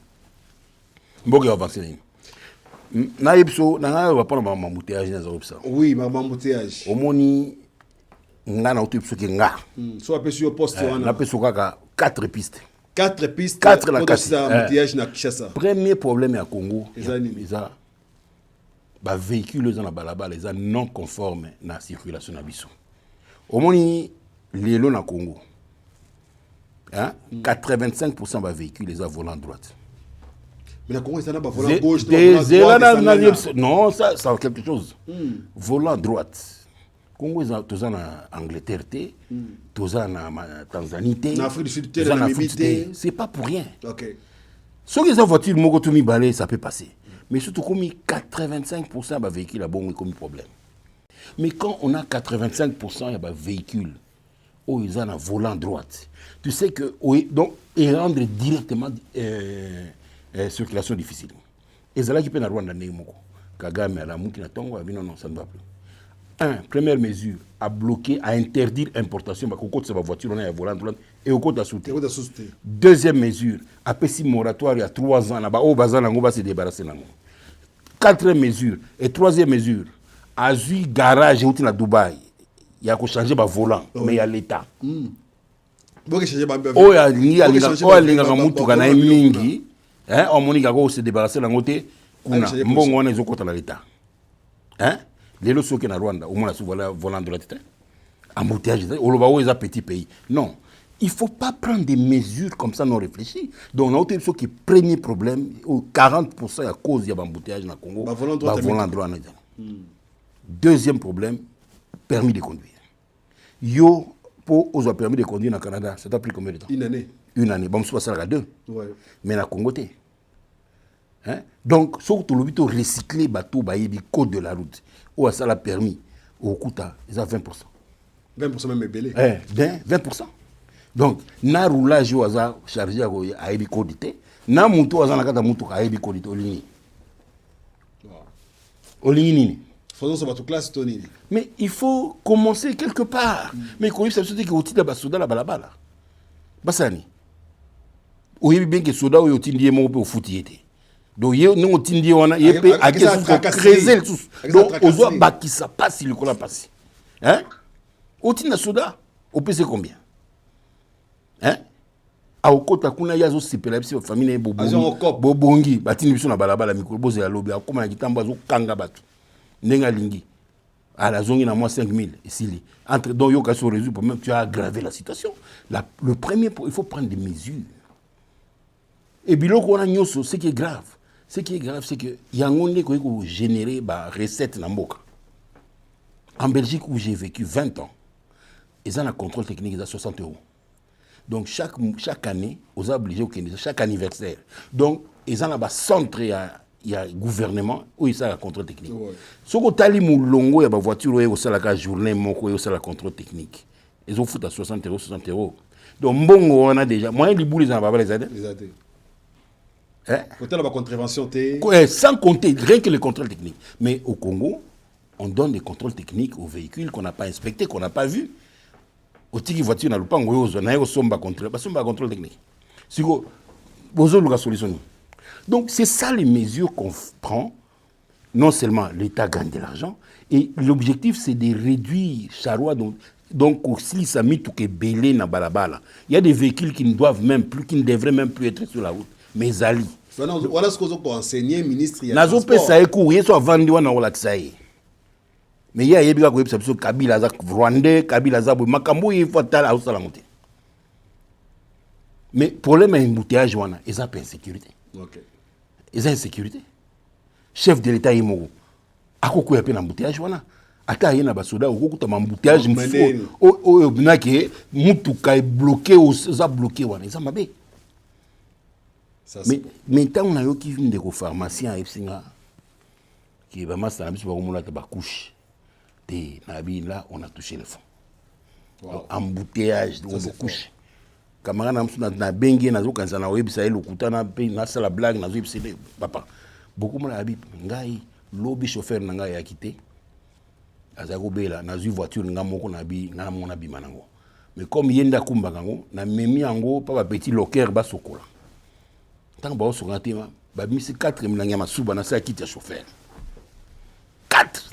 mboke avancer na yipso na nga ba pona embouteillage na zopsa oui embouteillage omoni nga na utipso ke nga so apesu yo poste wana na peso kaka 4 pistes. 4 pistes. 4 la case. Premier problème à Congo, ils ont ba véhicules dans la balabala, ils sont non conformes na circulation na biso. Au moni lelo na Congo. Hein? 85% ba véhicules ils ont volant droite. Mais na Congo ça na ba volant gauche, droite. Non, ça quelque chose. Volant droite. Congo est en Angleterre, en Tanzanie, en Afrique du Sud, c'est pas pour rien. Okay. Si les voitures Mogotomi balé, ça peut passer. Mais surtout, comme 85% de véhicules à bon, comme problème. Mais quand on a 85% de véhicules, où ils ont un volant droite, tu sais que, donc, ils rendent directement circulation difficile. Et c'est là qui peut avoir un Moko. Kagame, à la Moukina Tongo, non, ça ne va plus. Première mesure, à bloquer, à interdire l'importation de la voiture, on a un volant et au côté de soutenir. Deuxième mesure, à petit moratoire il y a 3 ans, là-bas, au bazar, on va se débarrasser. 4e mesure, et 3e mesure, à Zui garage, où à Dubaï, il y a qu'à changer le volant, mais il y a l'État. Il y a mingi, on m'a se débarrasser de l'État. Hein? Les lots qui sont Rwanda, au moins la volant de la tête. Embouteillage, on est un petit pays. Non, il ne faut pas prendre des mesures comme ça non réfléchies. Donc, on a autre chose qui est le premier problème, 40% à cause de l'embouteillage dans le Congo. Volant droit. Deuxième problème, permis de conduire. Yo, pour aux permis de conduire au Canada. Ça t'a pris combien de temps? Une année. Une année. Bon, ça à 2. Ouais. Mais na Congo, hein? Donc, surtout le but de recycler bateau, le code de la route. Ou à ça la permis. Au Kouta, ils ont 20%. 20% même est belé. 20%. Donc, na roulage au hasard chargé à Ebi Kodité. Na moutou à Zanakata moutou à Ebi Kodité. Olini. Faisons ça votre classe, Tony. Mais il faut commencer quelque part. Mais quand il s'agit de outil de basoda la balabala. Basani. Oyebi bien que soda ou yotindi mo pe ofutiete. Donc il y a otindi wana yepé a creuser le sous. Donc ozo bakisa passe le kola passe. Hein? Otinda soda, au PC combien? Hein? A okota kuna yazo sipela bisi famille bobongi batini biso na balabala mikolo boze ya lobi akoma na kitambo azo kanga batu. Nenga lingi. À la zone, il y a moins 5 000 ici. Entre donc, il y a résoudre pour même tu as aggravé la situation. Le premier, il faut prendre des mesures. Et puis, ce qui est grave, c'est que il y a un monde qui a généré des recettes dans le monde. En Belgique, où j'ai vécu 20 ans, ils ont un contrôle technique de 60 €. Donc, chaque année, ils sont obligés, chaque anniversaire. Donc, ils ont un centre. Il y a un gouvernement où il y a un contrôle technique. Si vous avez un longo, il y a une voiture, il y a une journée, il y a un contrôle technique. Ils ont foutu à 60 €, 60 €. Donc, bon, on a déjà. Moi, les boules, ils n'ont pas les aider. Les aider. Hein? Côté la contravention, sans compter, rien que les contrôles techniques. Mais au Congo, on donne des contrôles techniques aux véhicules qu'on n'a pas inspectés, qu'on n'a pas vus. Au tiki voiture, on n'a pas un contrôle technique. Si vous avez une solution. Donc, c'est ça les mesures qu'on prend. Non seulement l'État gagne de l'argent, et l'objectif, c'est de réduire Charwa. Donc, si ça met tout que belé na balabala, il y a des véhicules qui ne doivent même plus, qui ne devraient même plus être sur la route. Mais Zali. Voilà ce qu'on a enseigné, ministre. Nazo pe ça écoute, il soit vendu na relaxaye. Mais il y a des gens qui ont Kabila za Rwandais, Kabila za Makambo, il faut tala au salamoté. Mais le problème est embouteillage, ils ont pas insécurité. Okay. Ils ont insécurité. Chef de l'État, il m'a dit, il y a un embouteillage. Ata yena basoda okukuta embouteillage mfo o binake mutuka est bloqué ou ça bloqué wana ça mabe. Mais tant on a yo qui vient de pharmacien epsinga qui va massa na biso ba komona ta ba couche te na bi là on a touché le fond. Wow. Embouteillage de couche. Kamara na msuna na bengi na zo kanza na webisa elokuta na pe na sala blague na zo epsile papa. Beaucoup mona abi ngai lobby chauffeur na ngai ya quitté. Azako bela na zui voiture nga moko na bi nga mona bi manango. Mais comme yenda kumba kango na memi yango pa ba petit locker ba sokola. Tant ba so ngati ba misi 4 minanga masuba na sa kiti ya chauffeur. 4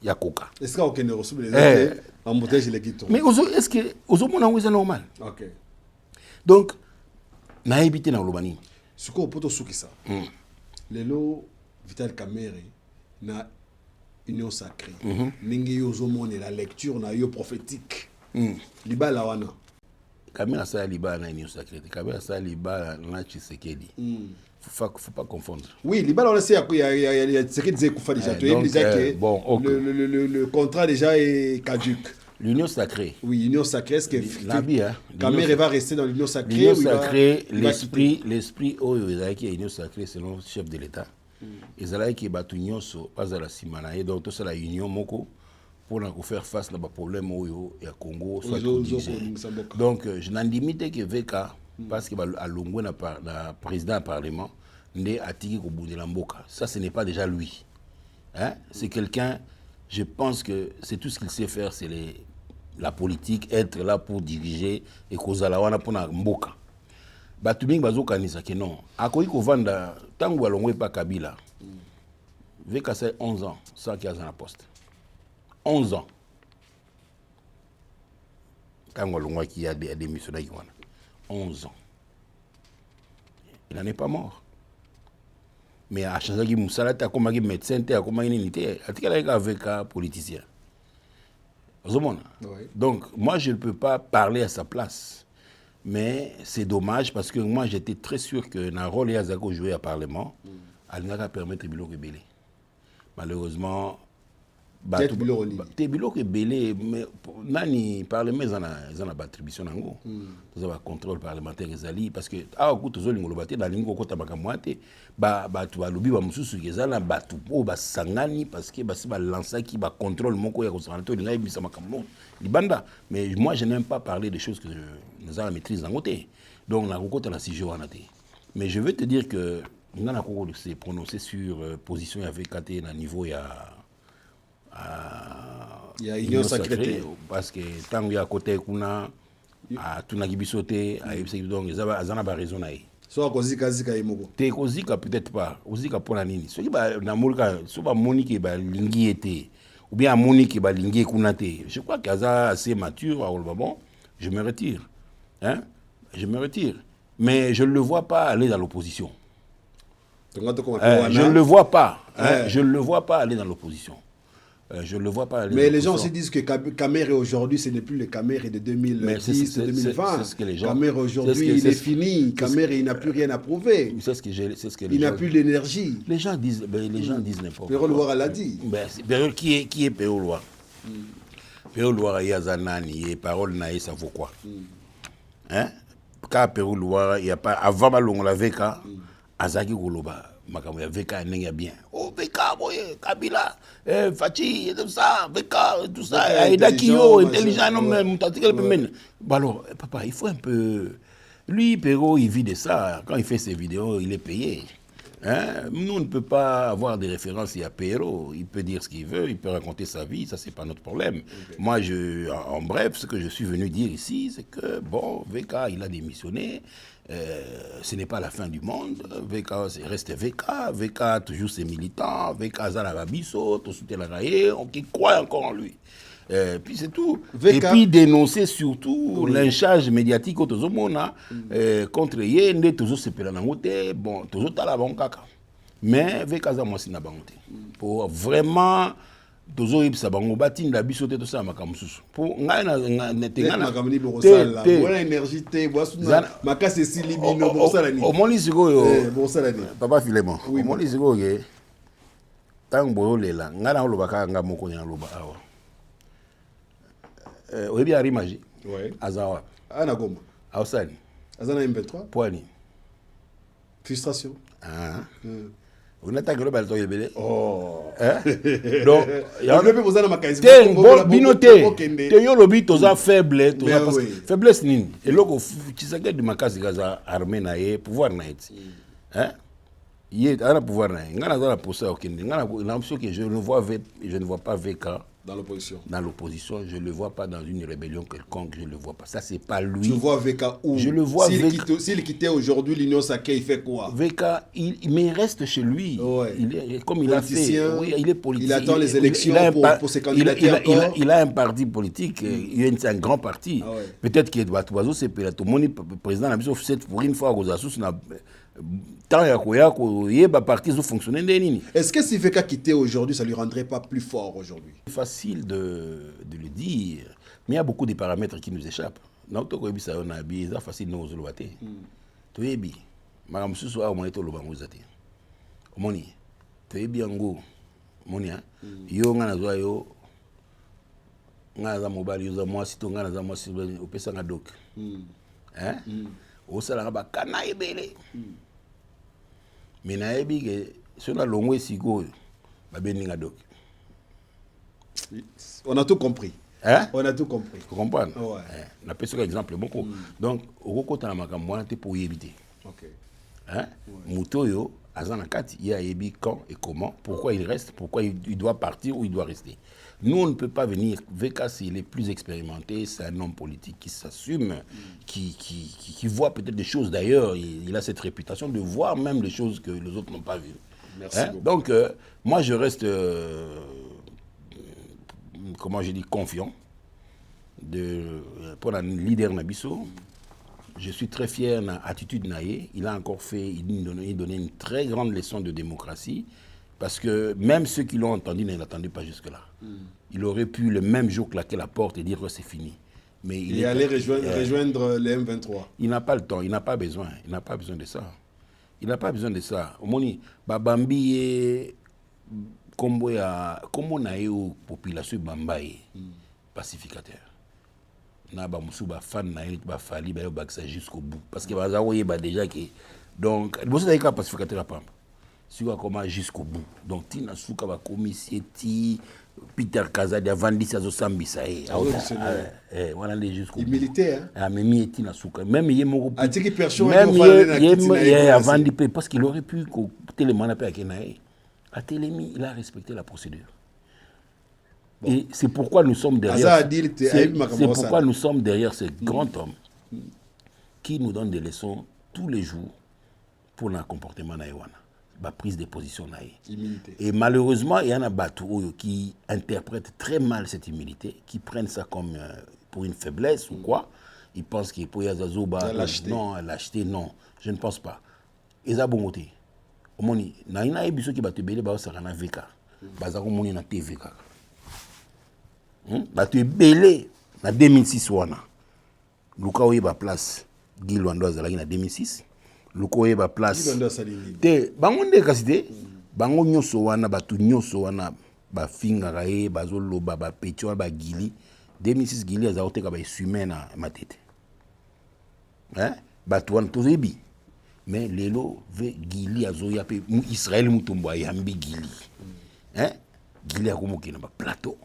ya coca. Est-ce qu'on ne reçoit les embouteillage les kits? Mais est-ce que ozo mona ngo c'est normal? OK. Donc na éviter na lobani. Suko poto suki ça. Lelo Vital Kamerhe na union sacrée. Ningi yozo mone la lecture na yo prophétique. Libala wana. Kabila ça libala na union sacrée. Kabila ça libala na Tshisekedi. Faut pas confondre. Oui, libala on sait il y a Tshisekedi zé kufa déjà que bon, okay. Le contrat déjà est caduc. L'union sacrée. Oui, l'union sacrée, est-ce que Kamerhe va rester dans l'union sacrée? L'union sacrée, l'esprit oyo ezaki ya union sacrée selon le chef de l'État. Ezalaki batu nyonso bazala simana et donc tout ça la union moko pour faire face à des problèmes oyo ya Congo soit donc je n'en limite que VK parce que a longwe na président du parlement ndé atiki ko bundela mboka. Ça ce n'est pas déjà lui. Hein? C'est quelqu'un, je pense que c'est tout ce qu'il sait faire, c'est la politique, être là pour diriger et kozala wana pona mboka. Batu mingi bazokanisa que non. Akoyi ko vanda tangu alongwe pa Kabila. VK c'est 11 ans sans qu'il y ait un poste. 11 ans. Tangu alongwe qui a démissionné 11 ans. Il n'en est pas mort. Mais à chaque fois qu'il moussala ta comme un médecin, ta comme une unité, avec un politicien. Donc moi je ne peux pas parler à sa place. Mais c'est dommage parce que moi j'étais très sûr que dans le rôle Yazako joué à Parlement, elle n'a qu'à permettre de rebelle. Malheureusement, te biloko ebele nani parlement eza na baattribution nango toza bacontrôle parlementaire ezali parce que awa ku tozolinga oloba te nalingi kokota makambo te bato balobi bamosusu eza na bato oyo basangani parce que basi balansaki bacontrôle moko ya kozala to elinga yebisa makambo libanda. Mais moi je n'aime pas parler des choses que eza na maîtrise nango te, donc nakokota na sujet wana te. Mais je veux te dire que nga nakoko se prononcer sur position ya VKT na niveau ya union sacrée parce que tango ya côté kuna tunaki biso te ayebisaki donc azana ba raison na ye so akozika yemoko te kozika peut-être pas ozika pona nini soki na molika so ba moniki ba lingi ete ou bien moniki ba lingi kuna te. Je crois qu'aza assez mature bon je me retire mais je ne le vois pas aller dans l'opposition. Je ne le vois pas je ne le vois pas aller dans l'opposition. Je ne le vois pas aller. Mais les gens aussi disent que Kamer aujourd'hui, ce n'est plus le Kamer de 2010 ou 2020. C'est ce que les gens. Kamer aujourd'hui, il est fini. Kamer, il n'a plus rien à prouver. C'est ce que il n'a plus d'énergie. Les gens disent n'importe quoi. Péro Loire l'a dit. Qui est Péro Loire? Péro Loire, il y a Zanani, et parole naïe, ça vaut quoi? Hein? Quand Péro Loire, il n'y a pas. Avant, on l'avait qu'à Azaki Goloba. Makambo ya VK nenga bien. Oh VK boye Kabila, Fachi tout ça, VK tout ça, Aïda Kio intelligent non mutatikele pemene. Alors papa, il faut un peu lui Perrault, il vit de ça. Quand il fait ses vidéos, il est payé. Hein? Nous, on ne peut pas avoir des références à Perrault. Il peut dire ce qu'il veut, il peut raconter sa vie, ça c'est pas notre problème. Okay. Moi, en bref, ce que je suis venu dire ici, c'est que bon, VK, il a démissionné. Ce n'est pas la fin du monde. VK reste VK. VK toujours ses militants. VK Zalababiso, tout soutient la raie, on qui croit encore en lui. Puis c'est tout. VK. Et puis dénoncer surtout lynchage médiatique contre Yende, toujours se pela nangote, bon, toujours talabon kaka. Mais VK Zamosina bangote. Pour vraiment toujours ibsa bango batine la biso te to sa makamsusu pour ngai na netenga na makamni bokosala bona énergie te boasuna makase sili bino bokosala ni o moni sikoyo bokosala ni papa Filemon o moni sikoyo tango boyolela ngai na lobaka nga moko na loba awa oyebi arimaji azawa ana goma ausani azana M23 poani frustration on a tagelo balto yebele donc ya pepe bozana makaisi binote te yo lobi toza faible toza faiblesse nini eloko kisaka de makasi gaza armée na ye pouvoir na eti il a pouvoir na ngana za la posa okende ngana l'impression que je ne vois pas VK dans l'opposition. Dans l'opposition, je ne le vois pas dans une rébellion quelconque, je ne le vois pas. Ça, c'est pas lui. Tu vois VK où? Je le vois s'il quittait aujourd'hui l'Union Sacrée, il fait quoi? VK, mais il reste chez lui. Ouais. Comme il a fait. Oui, il est politique. Il attend les élections pour ses candidats. Il a un parti politique, il a un grand parti. Ah ouais. Peut-être qu'il doit tout c'est tout le monde président pour une fois aux assos est-ce que si VK quittait aujourd'hui, ça ne lui rendrait pas plus fort aujourd'hui? C'est facile de le dire, mais il y a beaucoup de paramètres qui nous échappent. C'est facile de nous dire. Tu es bien. Madame Soussou a monté le bango zate. Omoni. Tu es bien go. Monia. Yo ngana zo yo. Ngana za mobile yo za moi sito ngana za moi sito opesa nga doc. Hein? Osala ba kana ebele. Mina ebi ke sona longwe siko ba beninga doc. On a tout compris. Hein? On a tout compris. Vous comprenez? Ouais. On a pris un exemple beaucoup. Donc, au côté de la makamwa, c'est pour y éviter. Ok. Hein? Moutoyo, Azanakati, il y a ébi quand et comment, pourquoi il reste, pourquoi il doit partir ou il doit rester. Nous, on ne peut pas venir. VK, il est plus expérimenté, c'est un homme politique qui s'assume, qui voit peut-être des choses d'ailleurs. Il a cette réputation de voir même les choses que les autres n'ont pas vues. Merci beaucoup. Donc, moi, je reste, comment je dis, confiant pour la leader Nabiso. Je suis très fier de l'attitude Naye. Il a encore fait, il donné une très grande leçon de démocratie. Parce que même ceux qui l'ont entendu ne l'attendaient pas jusque-là. Il aurait pu le même jour claquer la porte et dire que c'est fini. Mais il est allé rejoindre les M23. Il n'a pas le temps, il n'a pas besoin. Il n'a pas besoin de ça. Il n'a pas besoin de ça. Omoni, Babambi combo na yo population bambaye pacificateur. Na ba musu ba fan na ba fali ba bakisa jusqu'au bout parce que baza oyeba déjà que donc bosso da ka pacificateur la pamba. Sur comment jusqu'au bout. Donc tina suka ba commissaire ti Peter Kazadi avant dit ça zo sambisa voilà les jusqu'au bout. Militaire. Ah mais mi tina suka même yé moko atiki personne même avant dit parce qu'il aurait pu tellement na pe kenae. A Télémi, il a respecté la procédure. Bon. Et c'est pourquoi nous sommes derrière. C'est pourquoi nous sommes derrière ce grand homme qui nous donne des leçons tous les jours pour le comportement naïwana, la prise de position naï. Et malheureusement, il y en a Batou qui interprètent très mal cette humilité, qui prennent ça comme pour une faiblesse ou quoi. Ils pensent qu'il peut y avoir non, l'acheter, non. Je ne pense pas. Ils ont bon côté. Moni na ina ebiso ki bato belé ba osaka na VK baza ko moni na TVK bato belé na 2006 wana luka oyeba place Guy Lwando azalaki na 2006 luka oyeba place te bango nde kasi te bango nyonso wana bato nyonso wana ba fingaka ye bazoloba ba petio ba Gili 2006 Gili azakoteka ba essumer na matete bato wana tozebi. Mais lelo ve Gili azoya pe Israël mutumba yambi Gili. Gili akomoki na ba plateau.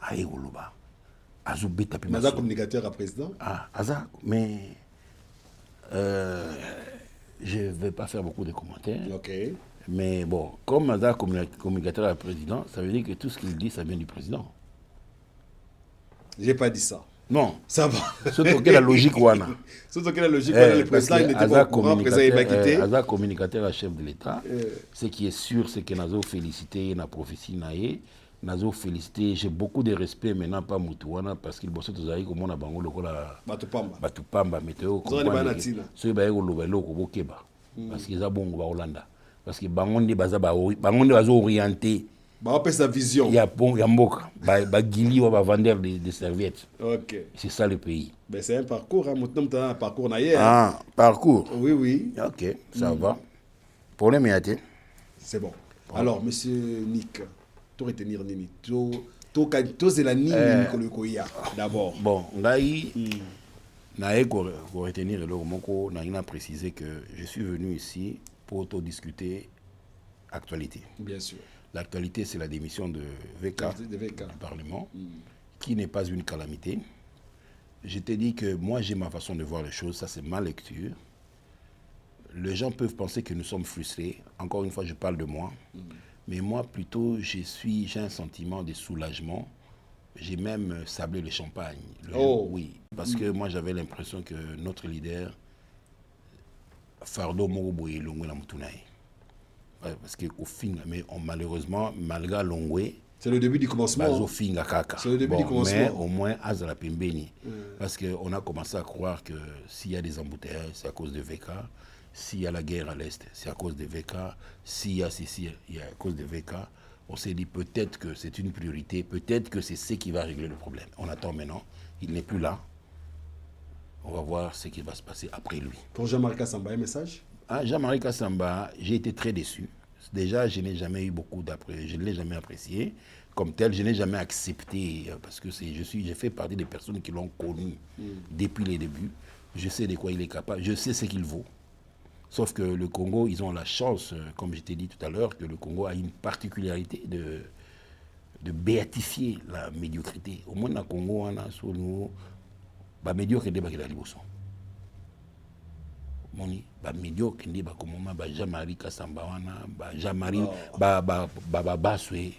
Aye goloba. Azo beta pe maza communicateur à président. Ah, aza mais je vais pas faire beaucoup de commentaires. OK. Mais bon, comme maza communicateur à président, ça veut dire que tout ce qu'il dit ça vient du président. J'ai pas dit ça. Non, ça va. Surtout que la logique wana. Surtout que la logique wana, le président n'était pas au courant, président il va quitter. Aza communicateur à chef de l'État. Ce qui est sûr, c'est que nazo félicité na prophétie naé, nazo félicité. J'ai beaucoup de respect maintenant pas mutuana parce qu'il bosse tous aïe comme on a bango le kola. Batupamba météo. Ceux ba yego lobelo ko bokeba. Parce qu'ils a bongo ba Hollanda. Parce que bangonde baza ba bangonde bazo orienté. Bah, on sa vision. Il y a bon, il y a mboka. Bah, Gili va vendre des serviettes. Ok. C'est ça le pays. Ben, c'est un parcours. Hein. Maintenant, tu as un parcours naïe. Ah, parcours. Oui, oui. Ok, ça va. Pour les métiers. C'est bon. Alors, monsieur Nick, tu retenir Nini. Tu c'est la Nini d'abord. Bon, là, pour retenir le mot, on a précisé que je suis venu ici pour te discuter actualité. Bien sûr. L'actualité, c'est la démission de VK, du Parlement, qui n'est pas une calamité. Je t'ai dit que moi, j'ai ma façon de voir les choses, ça c'est ma lecture. Les gens peuvent penser que nous sommes frustrés. Encore une fois, je parle de moi. Mais moi, plutôt, j'ai un sentiment de soulagement. J'ai même sablé le champagne. Oui, parce que moi, j'avais l'impression que notre leader, Fardo Moroboye Longwe Lamoutunaï, parce que au fin, mais malheureusement, malgré Longwe, c'est le début du commencement. C'est le début du commencement. Mais au moins, Azala Pembeni. Parce qu'on a commencé à croire que s'il y a des embouteillages, c'est à cause de VK. S'il y a la guerre à l'Est, c'est à cause de VK. S'il y a ceci, il y a à cause de VK. On s'est dit peut-être que c'est une priorité, peut-être que c'est ce qui va régler le problème. On attend maintenant. Il n'est plus là. On va voir ce qui va se passer après lui. Pour Jean-Marie Kassamba, un message? Jean-Marie Kassamba, j'ai été très déçu. Déjà, je n'ai jamais eu beaucoup d'appréciation, je ne l'ai jamais apprécié. Comme tel, je n'ai jamais accepté, parce que j'ai fait partie des personnes qui l'ont connu depuis les débuts. Je sais de quoi il est capable, je sais ce qu'il vaut. Sauf que le Congo, ils ont la chance, comme je t'ai dit tout à l'heure, que le Congo a une particularité de béatifier la médiocrité. Au moins, dans le Congo, on a sur nous, la médiocrité qui est la liboson. Moni ba médiocre ndi ba komoma ba Jean-Marie Kassamba wana ba Jean-Marie ba baswe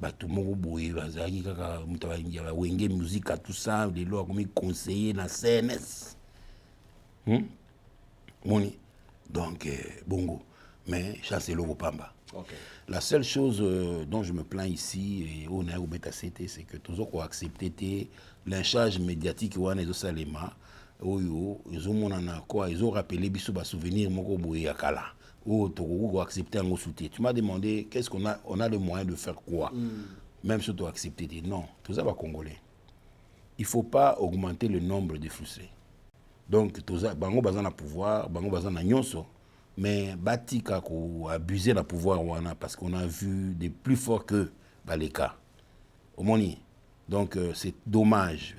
ba tout moko boye bazaki kaka mutaba ngia ba wenge musique à tout ça de lo comme conseiller na CNS moni donc bongo mais chancelo Pamba. Okay. La seule chose dont je me plains ici et on a au bêta CT c'est que toujours qu'on accepté lynchage médiatique wana ezo salema. Ils ont rappelé des souvenirs de Kala. Tu m'as demandé qu'est-ce qu'on a, on a le moyen de faire quoi, même si tu as accepté. Non, tout ça va congolais. Il ne faut pas augmenter le nombre de frustrés. Donc, bango bazana pouvoir, bango bazana nyonso, mais batika ko abuser la pouvoir wana parce qu'on a vu des plus forts que Baleka. Omoni. Donc c'est dommage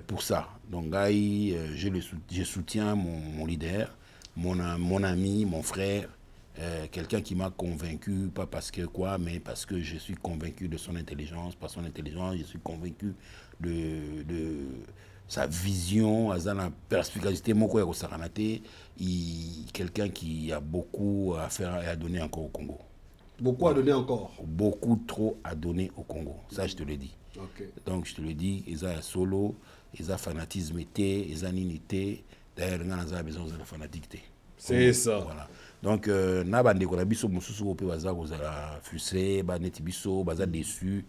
pour ça. Donc je soutiens mon leader, mon ami, mon frère, quelqu'un qui m'a convaincu, pas parce que quoi, mais parce que je suis convaincu de son intelligence. Par son intelligence, je suis convaincu de sa vision, à sa perspicacité, quelqu'un qui a beaucoup à faire et à donner encore au Congo. Beaucoup à donner encore. Beaucoup trop à donner au Congo. Ça, je te le dis. Okay. Donc, je te le dis, ils ont un solo, ils ont fanatisme, ils ont unité. D'ailleurs, ils ont besoin de fanatique. C'est ça. Voilà. Donc, nabande ko na biso mususu ko pe baza ko za frustré, ba neti biso, baza déçu.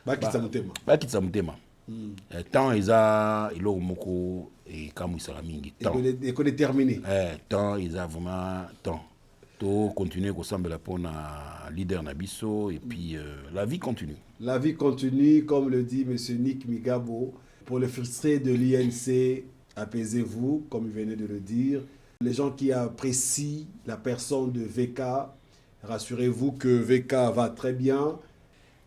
Ba kitsa mutema. Ba kitsa mutema. Tant ils a ilo moko et kamu isara mingi. Tant. Et qu'on est terminé. Tant ils a vraiment temps. To continuer ko sambela pona leader Nabiso et puis la vie continue. La vie continue, comme le dit M. Nick Migabo. Pour les frustrés de l'INC, apaisez-vous, comme il venait de le dire. Les gens qui apprécient la personne de VK, rassurez-vous que VK va très bien.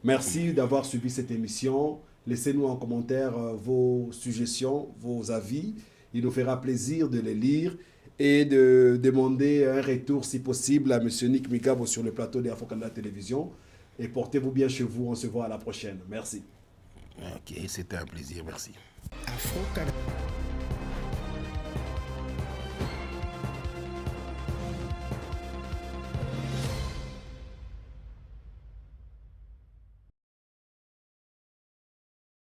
Merci d'avoir suivi cette émission. Laissez-nous en commentaire vos suggestions, vos avis. Il nous fera plaisir de les lire et de demander un retour, si possible, à M. Nick Migabo sur le plateau de Afro-Canada Télévision. Et portez-vous bien chez vous. On se voit à la prochaine. Merci. Ok, c'était un plaisir. Merci. Afro-Canada.